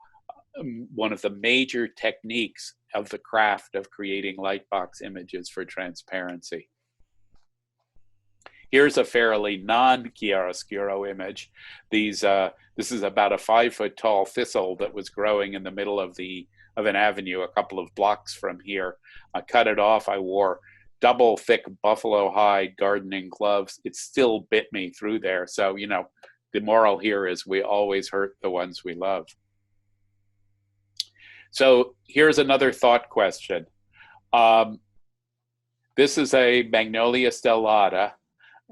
one of the major techniques of the craft of creating lightbox images for transparency. Here's a fairly non-chiaroscuro image. This is about a 5-foot tall thistle that was growing in the middle of the of an avenue a couple of blocks from here. I cut it off. I wore double thick buffalo hide gardening gloves. It still bit me through there. So, you know, the moral here is we always hurt the ones we love. So here's another thought question. This is a Magnolia stellata,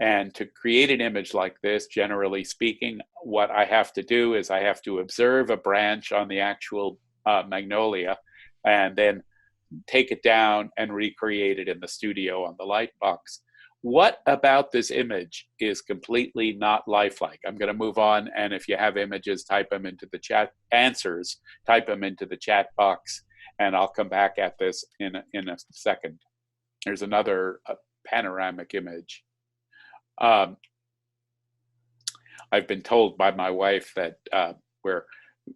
and to create an image like this, generally speaking, what I have to do is I have to observe a branch on the actual magnolia and then take it down and recreate it in the studio on the light box. What about this image is completely not lifelike? I'm going to move on, and if you have images, type them into the chat, answers, type them into the chat box, and I'll come back at this in a second. There's another panoramic image. I've been told by my wife that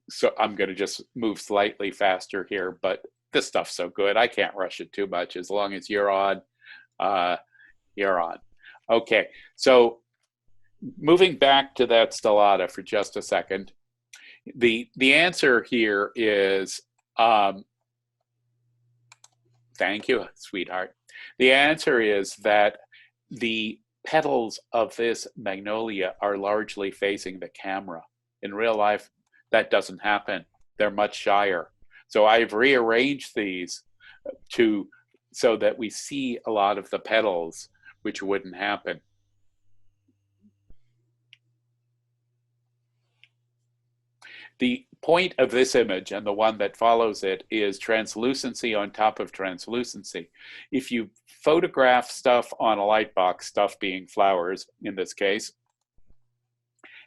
so I'm going to just move slightly faster here, but this stuff's so good, I can't rush it too much. As long as you're on, you're on. Okay, so moving back to that stellata for just a second, the answer here is, thank you, sweetheart. The answer is that the petals of this magnolia are largely facing the camera. In real life, that doesn't happen. They're much shyer. So I've rearranged these so that we see a lot of the petals, which wouldn't happen. The point of this image and the one that follows it is translucency on top of translucency. If you photograph stuff on a light box, stuff being flowers in this case,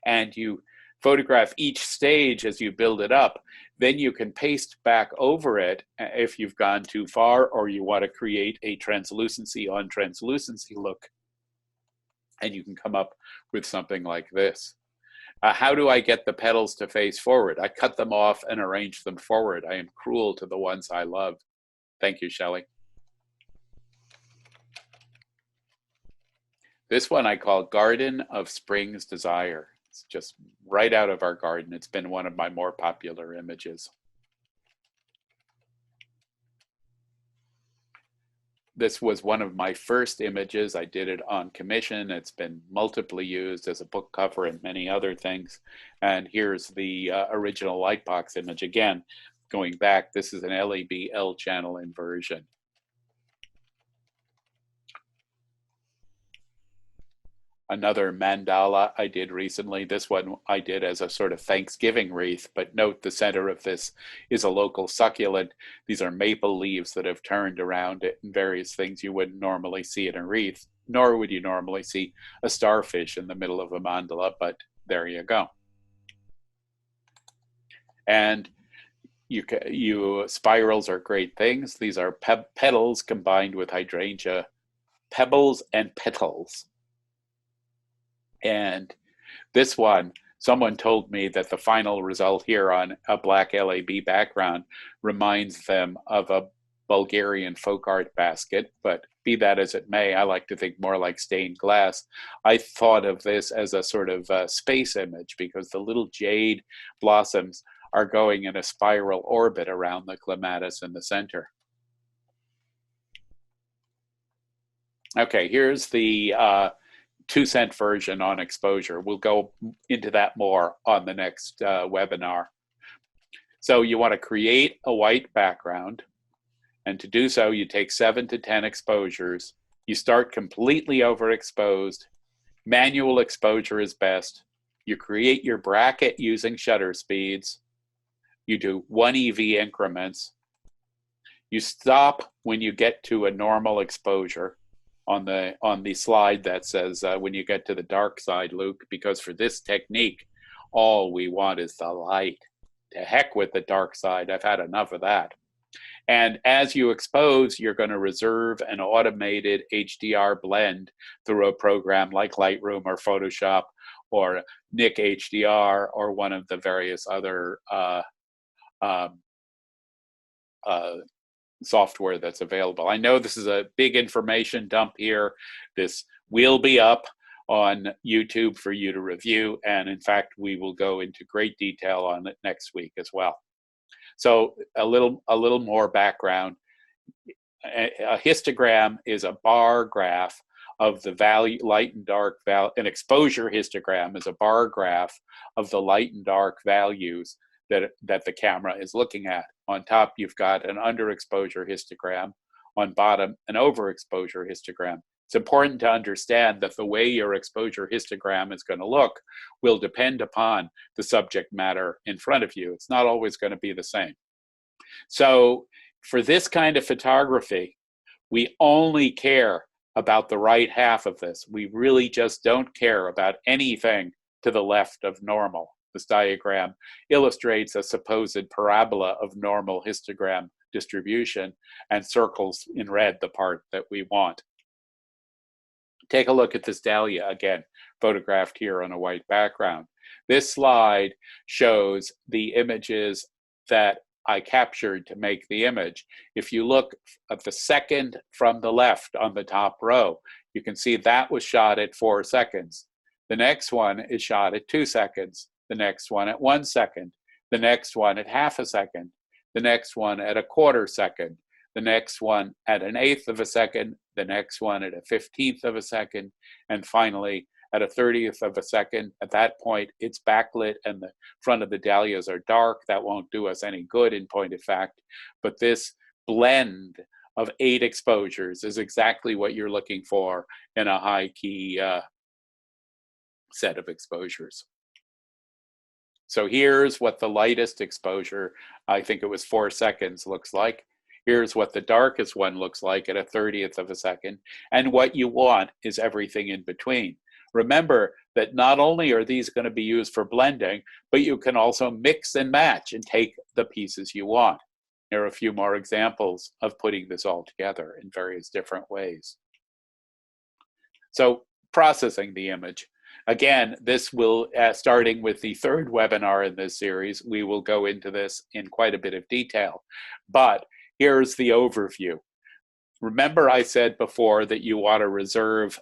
and you photograph each stage as you build it up, then you can paste back over it if you've gone too far or you want to create a translucency on translucency look, and you can come up with something like this. How do I get the petals to face forward? I cut them off and arrange them forward. I am cruel to the ones I love. Thank you, Shelley. This one I call Garden of Spring's Desire. It's just right out of our garden. It's been one of my more popular images. This was one of my first images. I did it on commission. It's been multiply used as a book cover and many other things. And here's the original Lightbox image. Again, going back, this is an LEB L channel inversion. Another mandala I did recently. This one I did as a sort of Thanksgiving wreath, but note the center of this is a local succulent. These are maple leaves that have turned around it and various things you wouldn't normally see in a wreath, nor would you normally see a starfish in the middle of a mandala, but there you go. And spirals are great things. These are petals combined with hydrangea, pebbles and petals. And this one, someone told me that the final result here on a black LAB background reminds them of a Bulgarian folk art basket, but be that as it may, I like to think more like stained glass. I thought of this as a sort of space image because the little jade blossoms are going in a spiral orbit around the clematis in the center. Okay, here's the 2-cent version on exposure. We'll go into that more on the next webinar. So you want to create a white background, and to do so you take 7 to 10 exposures. You start completely overexposed. Manual exposure is best. You create your bracket using shutter speeds. You do 1 EV increments. You stop when you get to a normal exposure. On the slide that says when you get to the dark side, Luke, because for this technique, all we want is the light. To heck with the dark side. I've had enough of that. And as you expose, you're going to reserve an automated HDR blend through a program like Lightroom or Photoshop or Nik HDR or one of the various other software that's available. I know this is a big information dump here. This will be up on YouTube for you to review, and in fact we will go into great detail on it next week as well. So a little more background. A histogram is a bar graph of the value, light and dark value. An exposure histogram is a bar graph of the light and dark values that the camera is looking at. On top, you've got an underexposure histogram. On bottom, an overexposure histogram. It's important to understand that the way your exposure histogram is going to look will depend upon the subject matter in front of you. It's not always going to be the same. So for this kind of photography, we only care about the right half of this. We really just don't care about anything to the left of normal. This diagram illustrates a supposed parabola of normal histogram distribution and circles in red the part that we want. Take a look at this dahlia again, photographed here on a white background. This slide shows the images that I captured to make the image. If you look at the second from the left on the top row, you can see that was shot at 4 seconds. The next one is shot at 2 seconds. The next one at 1 second. The next one at half a second. The next one at a quarter second. The next one at an eighth of a second. The next one at a 15th of a second. And finally, at a 30th of a second. At that point, it's backlit and the front of the dahlias are dark. That won't do us any good in point of fact. But this blend of 8 exposures is exactly what you're looking for in a high key set of exposures. So here's what the lightest exposure, I think it was 4 seconds, looks like. Here's what the darkest one looks like at a 30th of a second. And what you want is everything in between. Remember that not only are these going to be used for blending, but you can also mix and match and take the pieces you want. There are a few more examples of putting this all together in various different ways. So processing the image. Again, this will, starting with the 3rd webinar in this series, we will go into this in quite a bit of detail. But here's the overview. Remember I said before that you want to reserve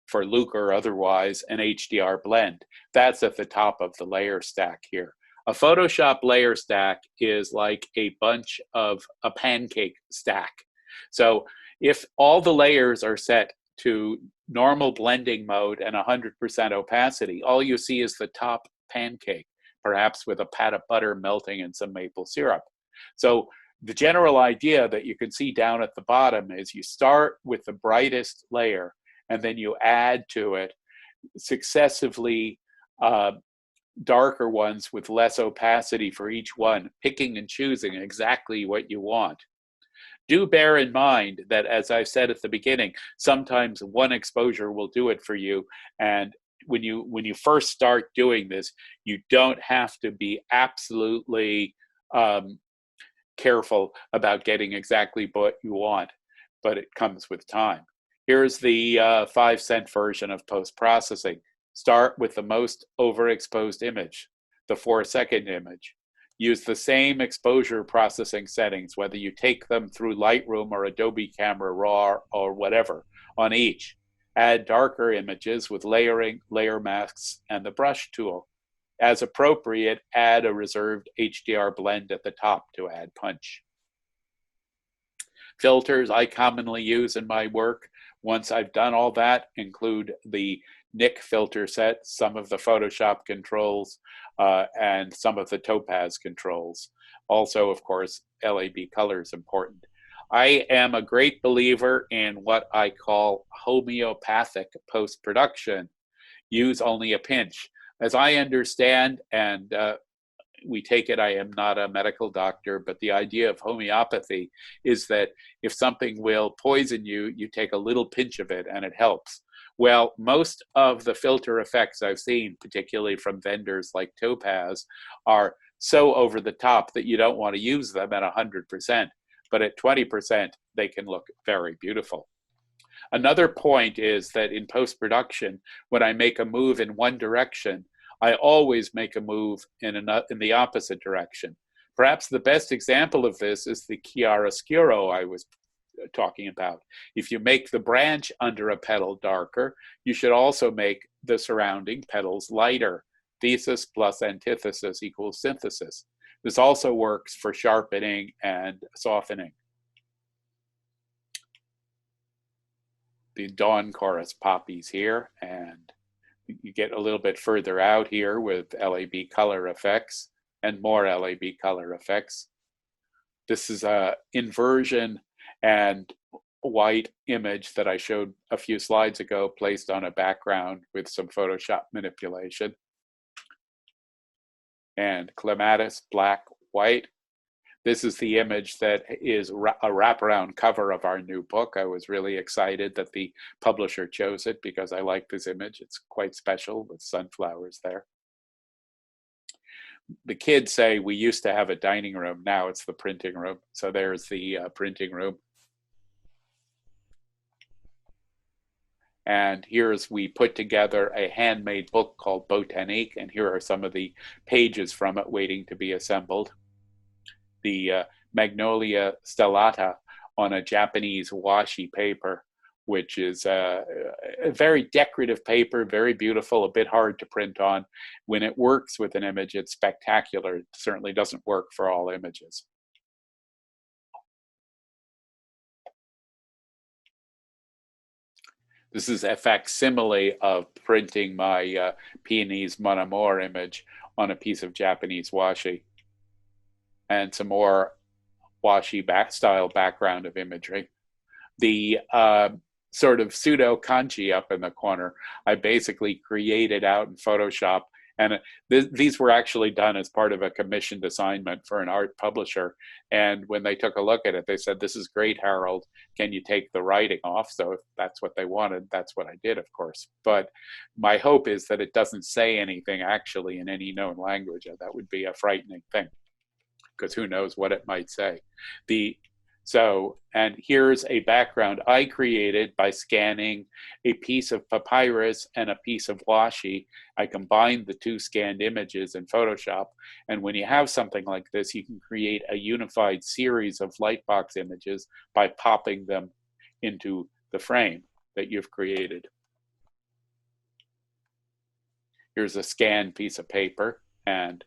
for Luke or otherwise an HDR blend. That's at the top of the layer stack here. A Photoshop layer stack is like a bunch of a pancake stack. So if all the layers are set to normal blending mode and 100% opacity, all you see is the top pancake, perhaps with a pat of butter melting and some maple syrup. So the general idea that you can see down at the bottom is you start with the brightest layer and then you add to it successively darker ones with less opacity for each one, picking and choosing exactly what you want. Do bear in mind that, as I said at the beginning, sometimes one exposure will do it for you. And when you first start doing this, you don't have to be absolutely careful about getting exactly what you want, but it comes with time. Here's the 5-cent version of post-processing. Start with the most overexposed image, the 4-second image. Use the same exposure processing settings, whether you take them through Lightroom or Adobe Camera Raw or whatever, on each. Add darker images with layering, layer masks, and the brush tool. As appropriate, add a reserved HDR blend at the top to add punch. Filters I commonly use in my work, once I've done all that, include the Nik filter set, some of the Photoshop controls, and some of the Topaz controls. Also, of course, LAB color is important. I am a great believer in what I call homeopathic post-production. Use only a pinch. As I understand, and we take it, I am not a medical doctor, but the idea of homeopathy is that if something will poison you, you take a little pinch of it and it helps. Well, most of the filter effects I've seen, particularly from vendors like Topaz, are so over the top that you don't want to use them at 100%, but at 20%, they can look very beautiful. Another point is that in post-production, when I make a move in one direction, I always make a move in the opposite direction. Perhaps the best example of this is the chiaroscuro I was talking about. If you make the branch under a petal darker, you should also make the surrounding petals lighter. Thesis plus antithesis equals synthesis. This also works for sharpening and softening. The dawn chorus poppies here, and you get a little bit further out here with LAB color effects and more LAB color effects. This is a inversion and white image that I showed a few slides ago, placed on a background with some Photoshop manipulation. And clematis, black, white. This is the image that is a wraparound cover of our new book. I was really excited that the publisher chose it because I like this image. It's quite special with sunflowers there. The kids say we used to have a dining room, now it's the printing room. So there's the printing room. And here's, we put together a handmade book called Botanique, and here are some of the pages from it waiting to be assembled. The Magnolia stellata on a Japanese washi paper, which is a very decorative paper, very beautiful, a bit hard to print on. When it works with an image, it's spectacular. It certainly doesn't work for all images. This is a facsimile of printing my Peonese Mon Amour image on a piece of Japanese washi. And some more washi style background of imagery. The sort of pseudo kanji up in the corner, I basically created out in Photoshop. And these were actually done as part of a commissioned assignment for an art publisher. And when they took a look at it, they said, "This is great, Harold. Can you take the writing off?" So if that's what they wanted, that's what I did, of course. But my hope is that it doesn't say anything actually in any known language. That would be a frightening thing, because who knows what it might say. And here's a background I created by scanning a piece of papyrus and a piece of washi. I combined the two scanned images in Photoshop. And when you have something like this, you can create a unified series of lightbox images by popping them into the frame that you've created. Here's a scanned piece of paper and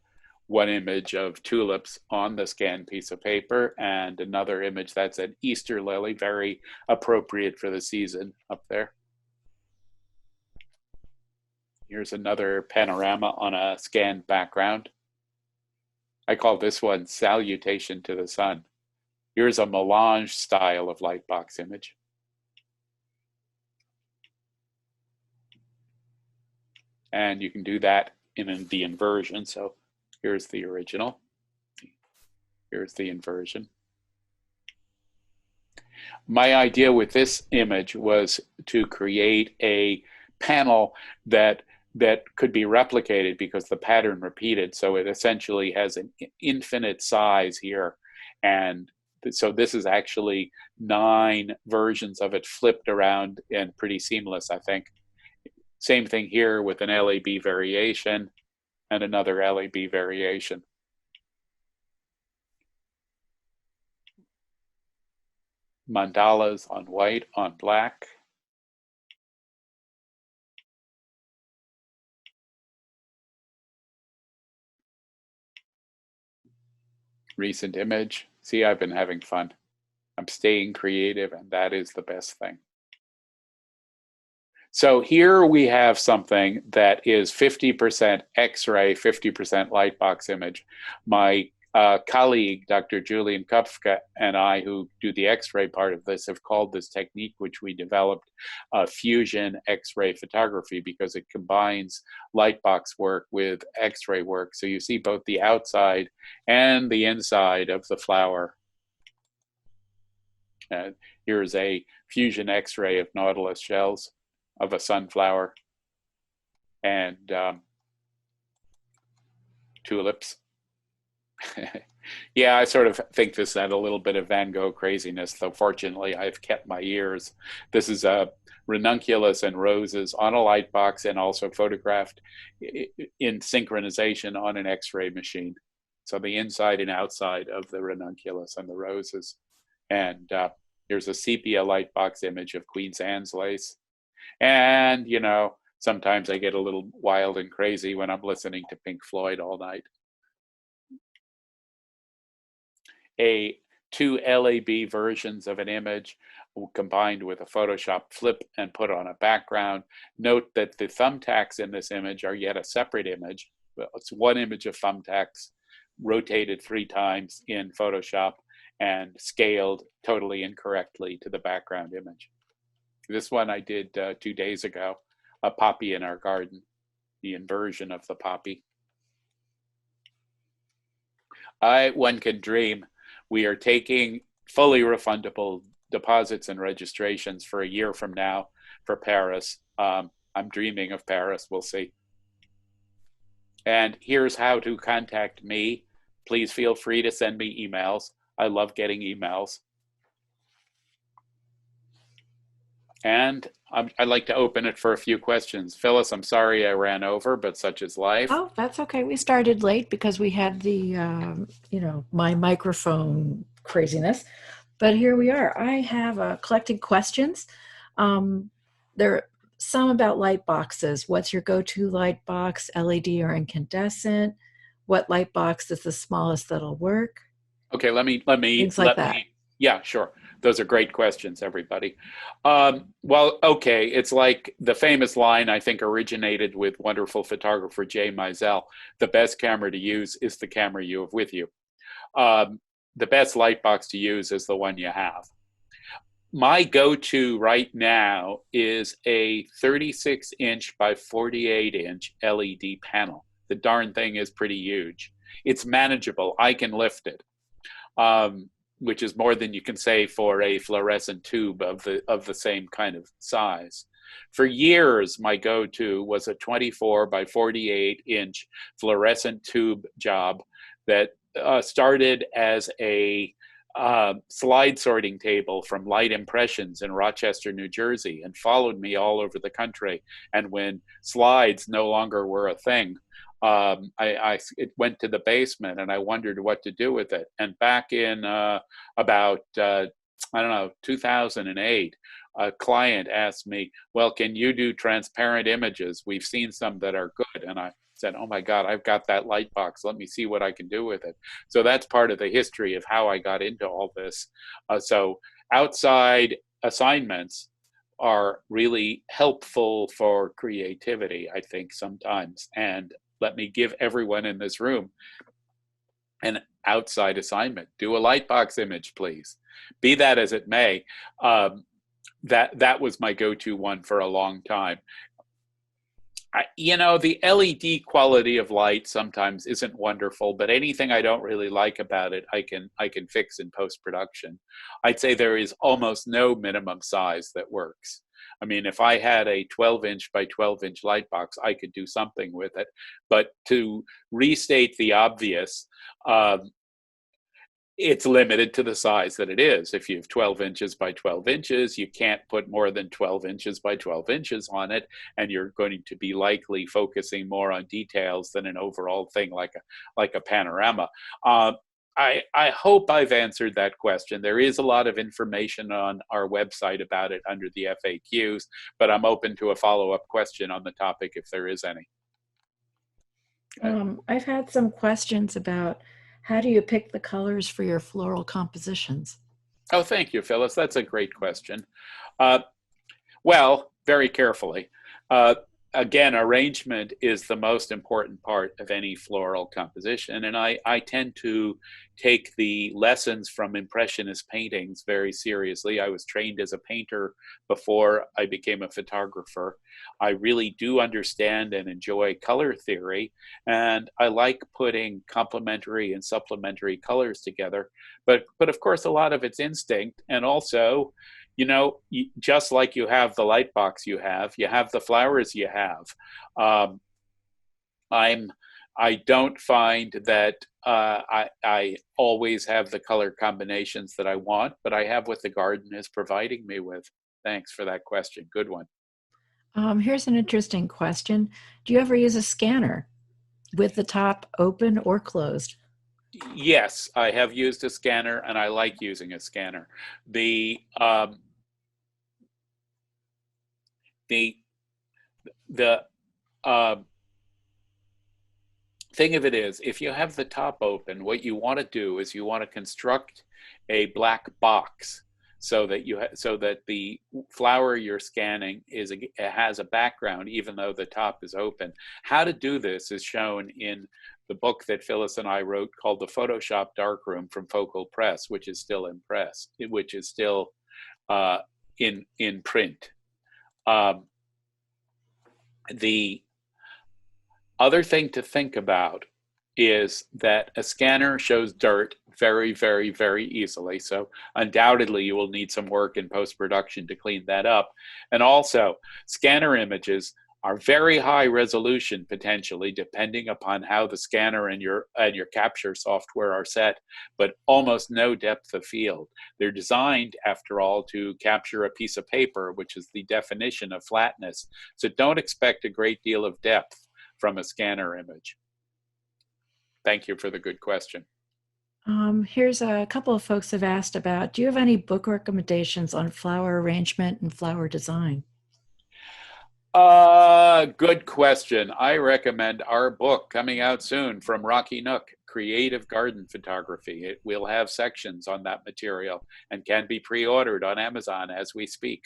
one image of tulips on the scanned piece of paper, and another image that's an Easter lily, very appropriate for the season up there. Here's another panorama on a scanned background. I call this one Salutation to the Sun. Here's a melange style of lightbox image. And you can do that in the inversion. So here's the original. Here's the inversion. My idea with this image was to create a panel that could be replicated because the pattern repeated. So it essentially has an infinite size here. And so this is actually 9 versions of it flipped around and pretty seamless, I think. Same thing here with an LAB variation and another LAB variation. Mandalas on white, on black. Recent image. See, I've been having fun. I'm staying creative, and that is the best thing. So here we have something that is 50% X-ray, 50% lightbox image. My colleague, Dr. Julian Kupfke, and I, who do the X-ray part of this, have called this technique, which we developed, fusion X-ray photography, because it combines lightbox work with X-ray work. So you see both the outside and the inside of the flower. Here's a fusion X-ray of nautilus shells of a sunflower and tulips. Yeah, I sort of think this had a little bit of Van Gogh craziness, though fortunately I've kept my ears. This is a ranunculus and roses on a light box and also photographed in synchronization on an X-ray machine. So the inside and outside of the ranunculus and the roses. And here's a sepia light box image of Queen Anne's lace. And, you know, sometimes I get a little wild and crazy when I'm listening to Pink Floyd all night. two LAB versions of an image combined with a Photoshop flip and put on a background. Note that the thumbtacks in this image are yet a separate image. It's one image of thumbtacks rotated 3 times in Photoshop and scaled totally incorrectly to the background image. This one I did 2 days ago, a poppy in our garden, the inversion of the poppy. One can dream. We are taking fully refundable deposits and registrations for a year from now for Paris. I'm dreaming of Paris, we'll see. And here's how to contact me. Please feel free to send me emails. I love getting emails. And I'd like to open it for a few questions. Phyllis, I'm sorry I ran over, but such is life. Oh, that's okay. We started late because we had the, my microphone craziness. But here we are. I have collected questions. There are some about light boxes. What's your go-to light box, LED or incandescent? What light box is the smallest that'll work? Okay, let me. Things like that. Yeah, sure. Those are great questions, everybody. Well, okay, it's like the famous line, I think, originated with wonderful photographer Jay Mizell. The best camera to use is the camera you have with you. The best light box to use is the one you have. My go-to right now is a 36-inch by 48-inch LED panel. The darn thing is pretty huge. It's manageable. I can lift it. Which is more than you can say for a fluorescent tube of the same kind of size. For years, my go-to was a 24 by 48-inch fluorescent tube job that started as a slide sorting table from Light Impressions in Rochester, New Jersey, and followed me all over the country. And when slides no longer were a thing, it went to the basement, and I wondered what to do with it. And back in about, 2008, a client asked me, well, can you do transparent images? We've seen some that are good. And I said, oh my God, I've got that light box. Let me see what I can do with it. So that's part of the history of how I got into all this. So outside assignments are really helpful for creativity, I think, sometimes. And let me give everyone in this room an outside assignment. Do a lightbox image, please. Be that as it may, that was my go-to one for a long time. The LED quality of light sometimes isn't wonderful, but anything I don't really like about it, I can fix in post-production. I'd say there is almost no minimum size that works. I mean, if I had a 12-inch by 12-inch light box, I could do something with it. But to restate the obvious, it's limited to the size that it is. If you have 12 inches by 12 inches, you can't put more than 12 inches by 12 inches on it, and you're going to be likely focusing more on details than an overall thing like a panorama. I hope I've answered that question. There is a lot of information on our website about it under the FAQs, but I'm open to a follow-up question on the topic if there is any. I've had some questions about how do you pick the colors for your floral compositions? Oh, thank you, Phyllis. That's a great question. Well, very carefully. Again, arrangement is the most important part of any floral composition, and I tend to take the lessons from Impressionist paintings very seriously. I was trained as a painter before I became a photographer. I really do understand and enjoy color theory, and I like putting complementary and supplementary colors together. But of course, a lot of it's instinct, and also, just like you have the light box you have the flowers you have. I don't find that I always have the color combinations that I want, but I have what the garden is providing me with. Thanks for that question. Good one. Here's an interesting question. Do you ever use a scanner with the top open or closed? Yes, I have used a scanner, and I like using a scanner. The thing of it is, if you have the top open, what you want to do is you want to construct a black box so that so that the flower you're scanning has a background, even though the top is open. How to do this is shown in the book that Phyllis and I wrote called The Photoshop Darkroom from Focal Press, which is still in print. The other thing to think about is that a scanner shows dirt very, very, very easily. So undoubtedly you will need some work in post-production to clean that up. And also, scanner images are very high resolution potentially, depending upon how the scanner and your capture software are set, but almost no depth of field. They're designed, after all, to capture a piece of paper, which is the definition of flatness. So don't expect a great deal of depth from a scanner image. Thank you for the good question. Here's a couple of folks have asked about, do you have any book recommendations on flower arrangement and flower design? Good question. I recommend our book coming out soon from Rocky Nook, Creative Garden Photography. It will have sections on that material and can be pre-ordered on Amazon as we speak.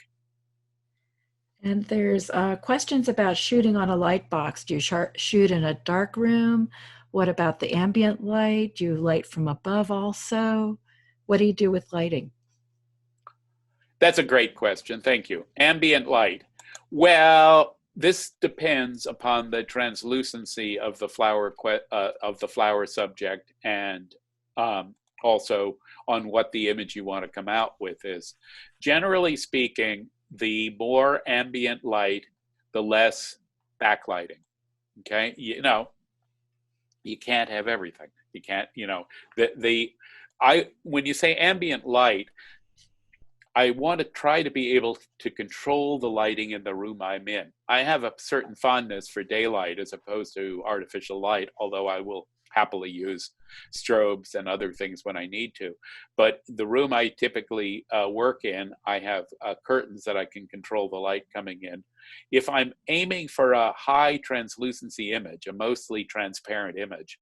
And there's questions about shooting on a light box. Do you shoot in a dark room? What about the ambient light? Do you light from above also? What do you do with lighting? That's a great question. Thank you. Ambient light. Well, this depends upon the translucency of the flower subject, and also on what the image you want to come out with is. Generally speaking, the more ambient light, the less backlighting. Okay, you can't have everything. You can't, when you say ambient light, I want to try to be able to control the lighting in the room I'm in. I have a certain fondness for daylight as opposed to artificial light, although I will happily use strobes and other things when I need to. But the room I typically work in, I have curtains that I can control the light coming in. If I'm aiming for a high translucency image, a mostly transparent image,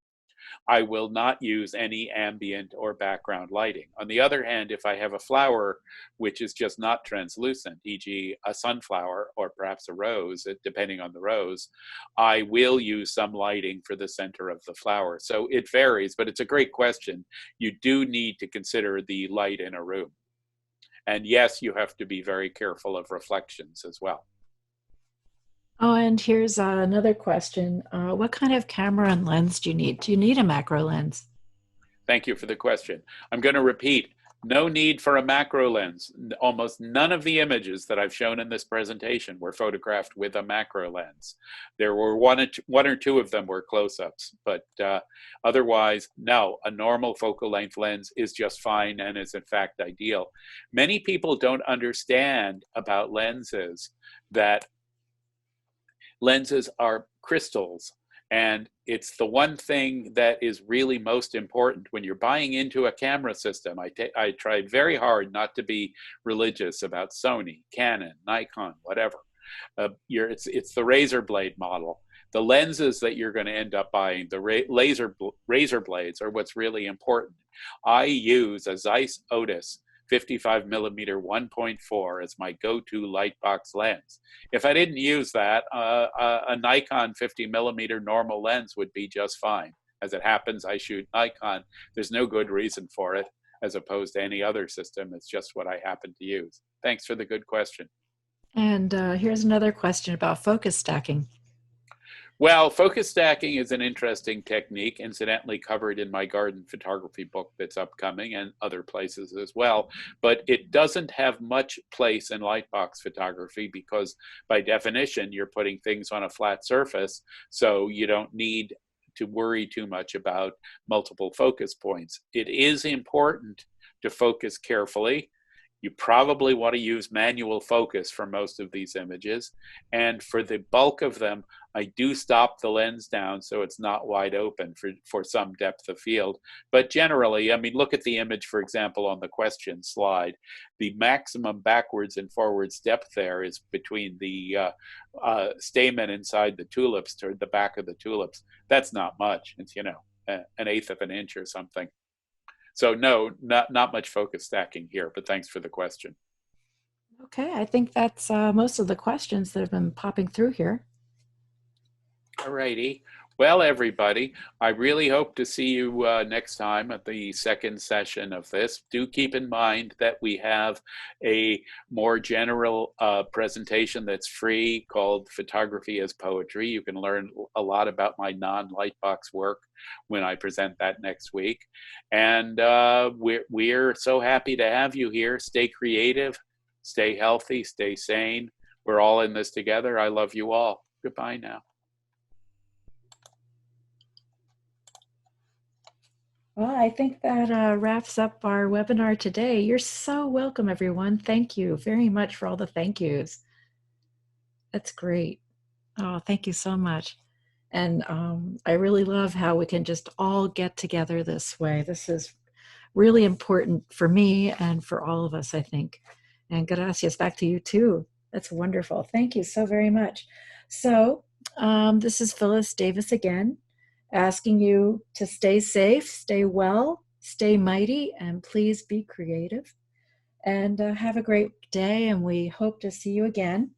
I will not use any ambient or background lighting. On the other hand, if I have a flower which is just not translucent, e.g. a sunflower or perhaps a rose, depending on the rose, I will use some lighting for the center of the flower. So it varies, but it's a great question. You do need to consider the light in a room. And yes, you have to be very careful of reflections as well. Oh, and here's another question. What kind of camera and lens do you need? Do you need a macro lens? Thank you for the question. I'm going to repeat, no need for a macro lens. Almost none of the images that I've shown in this presentation were photographed with a macro lens. There were one or two of them were close-ups, but otherwise, no, a normal focal length lens is just fine and is in fact ideal. Many people don't understand about lenses that lenses are crystals, and it's the one thing that is really most important when you're buying into a camera system. I tried very hard not to be religious about Sony, Canon, Nikon, whatever. It's the razor blade model. The lenses that you're going to end up buying, the razor blades, are what's really important. I use a Zeiss Otis 55 millimeter 1.4 as my go-to light box lens. If I didn't use that, a Nikon 50 millimeter normal lens would be just fine. As it happens, I shoot Nikon. There's no good reason for it as opposed to any other system. It's just what I happen to use. Thanks for the good question. And here's another question about focus stacking. Well, focus stacking is an interesting technique, incidentally covered in my garden photography book that's upcoming and other places as well. But it doesn't have much place in lightbox photography because by definition, you're putting things on a flat surface. So you don't need to worry too much about multiple focus points. It is important to focus carefully. You probably want to use manual focus for most of these images. And for the bulk of them, I do stop the lens down so it's not wide open for some depth of field. But generally, I mean, look at the image, for example, on the question slide. The maximum backwards and forwards depth there is between the stamen inside the tulips toward the back of the tulips. That's not much. It's, you know, an eighth of an inch or something. So no, not much focus stacking here, but thanks for the question. Okay, I think that's most of the questions that have been popping through here. All righty. Well, everybody, I really hope to see you next time at the second session of this. Do keep in mind that we have a more general presentation that's free called Photography as Poetry. You can learn a lot about my non-Lightbox work when I present that next week. And we're so happy to have you here. Stay creative, stay healthy, stay sane. We're all in this together. I love you all. Goodbye now. Well, I think that wraps up our webinar today. You're so welcome, everyone. Thank you very much for all the thank yous. That's great. Oh, thank you so much. And I really love how we can just all get together this way. This is really important for me and for all of us, I think. And gracias, back to you too. That's wonderful. Thank you so very much. So this is Phyllis Davis again, asking you to stay safe, stay well, stay mighty, and please be creative. And have a great day, and we hope to see you again.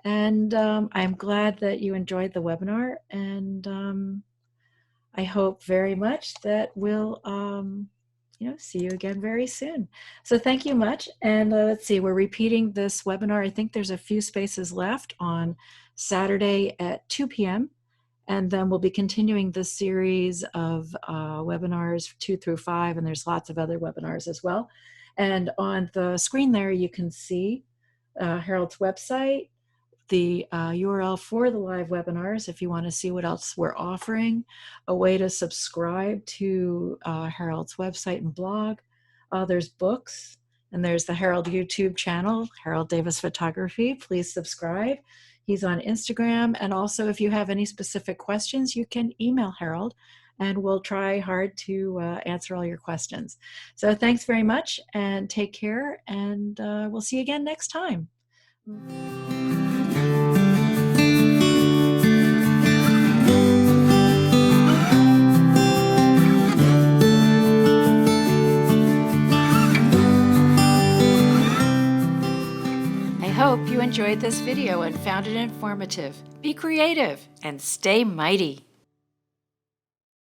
And I'm glad that you enjoyed the webinar, and I hope very much that we'll see you again very soon. So thank you much. And let's see, we're repeating this webinar. I think there's a few spaces left on Saturday at 2 p.m. And then we'll be continuing this series of webinars 2 through 5, and there's lots of other webinars as well. And on the screen there, you can see Harold's website, the URL for the live webinars if you want to see what else we're offering, a way to subscribe to Harold's website and blog. There's books, and there's the Harold YouTube channel, Harold Davis Photography. Please subscribe. He's on Instagram. And also, if you have any specific questions, you can email Harold, and we'll try hard to answer all your questions. So thanks very much, and take care, and we'll see you again next time. I hope you enjoyed this video and found it informative. Be creative and stay mighty.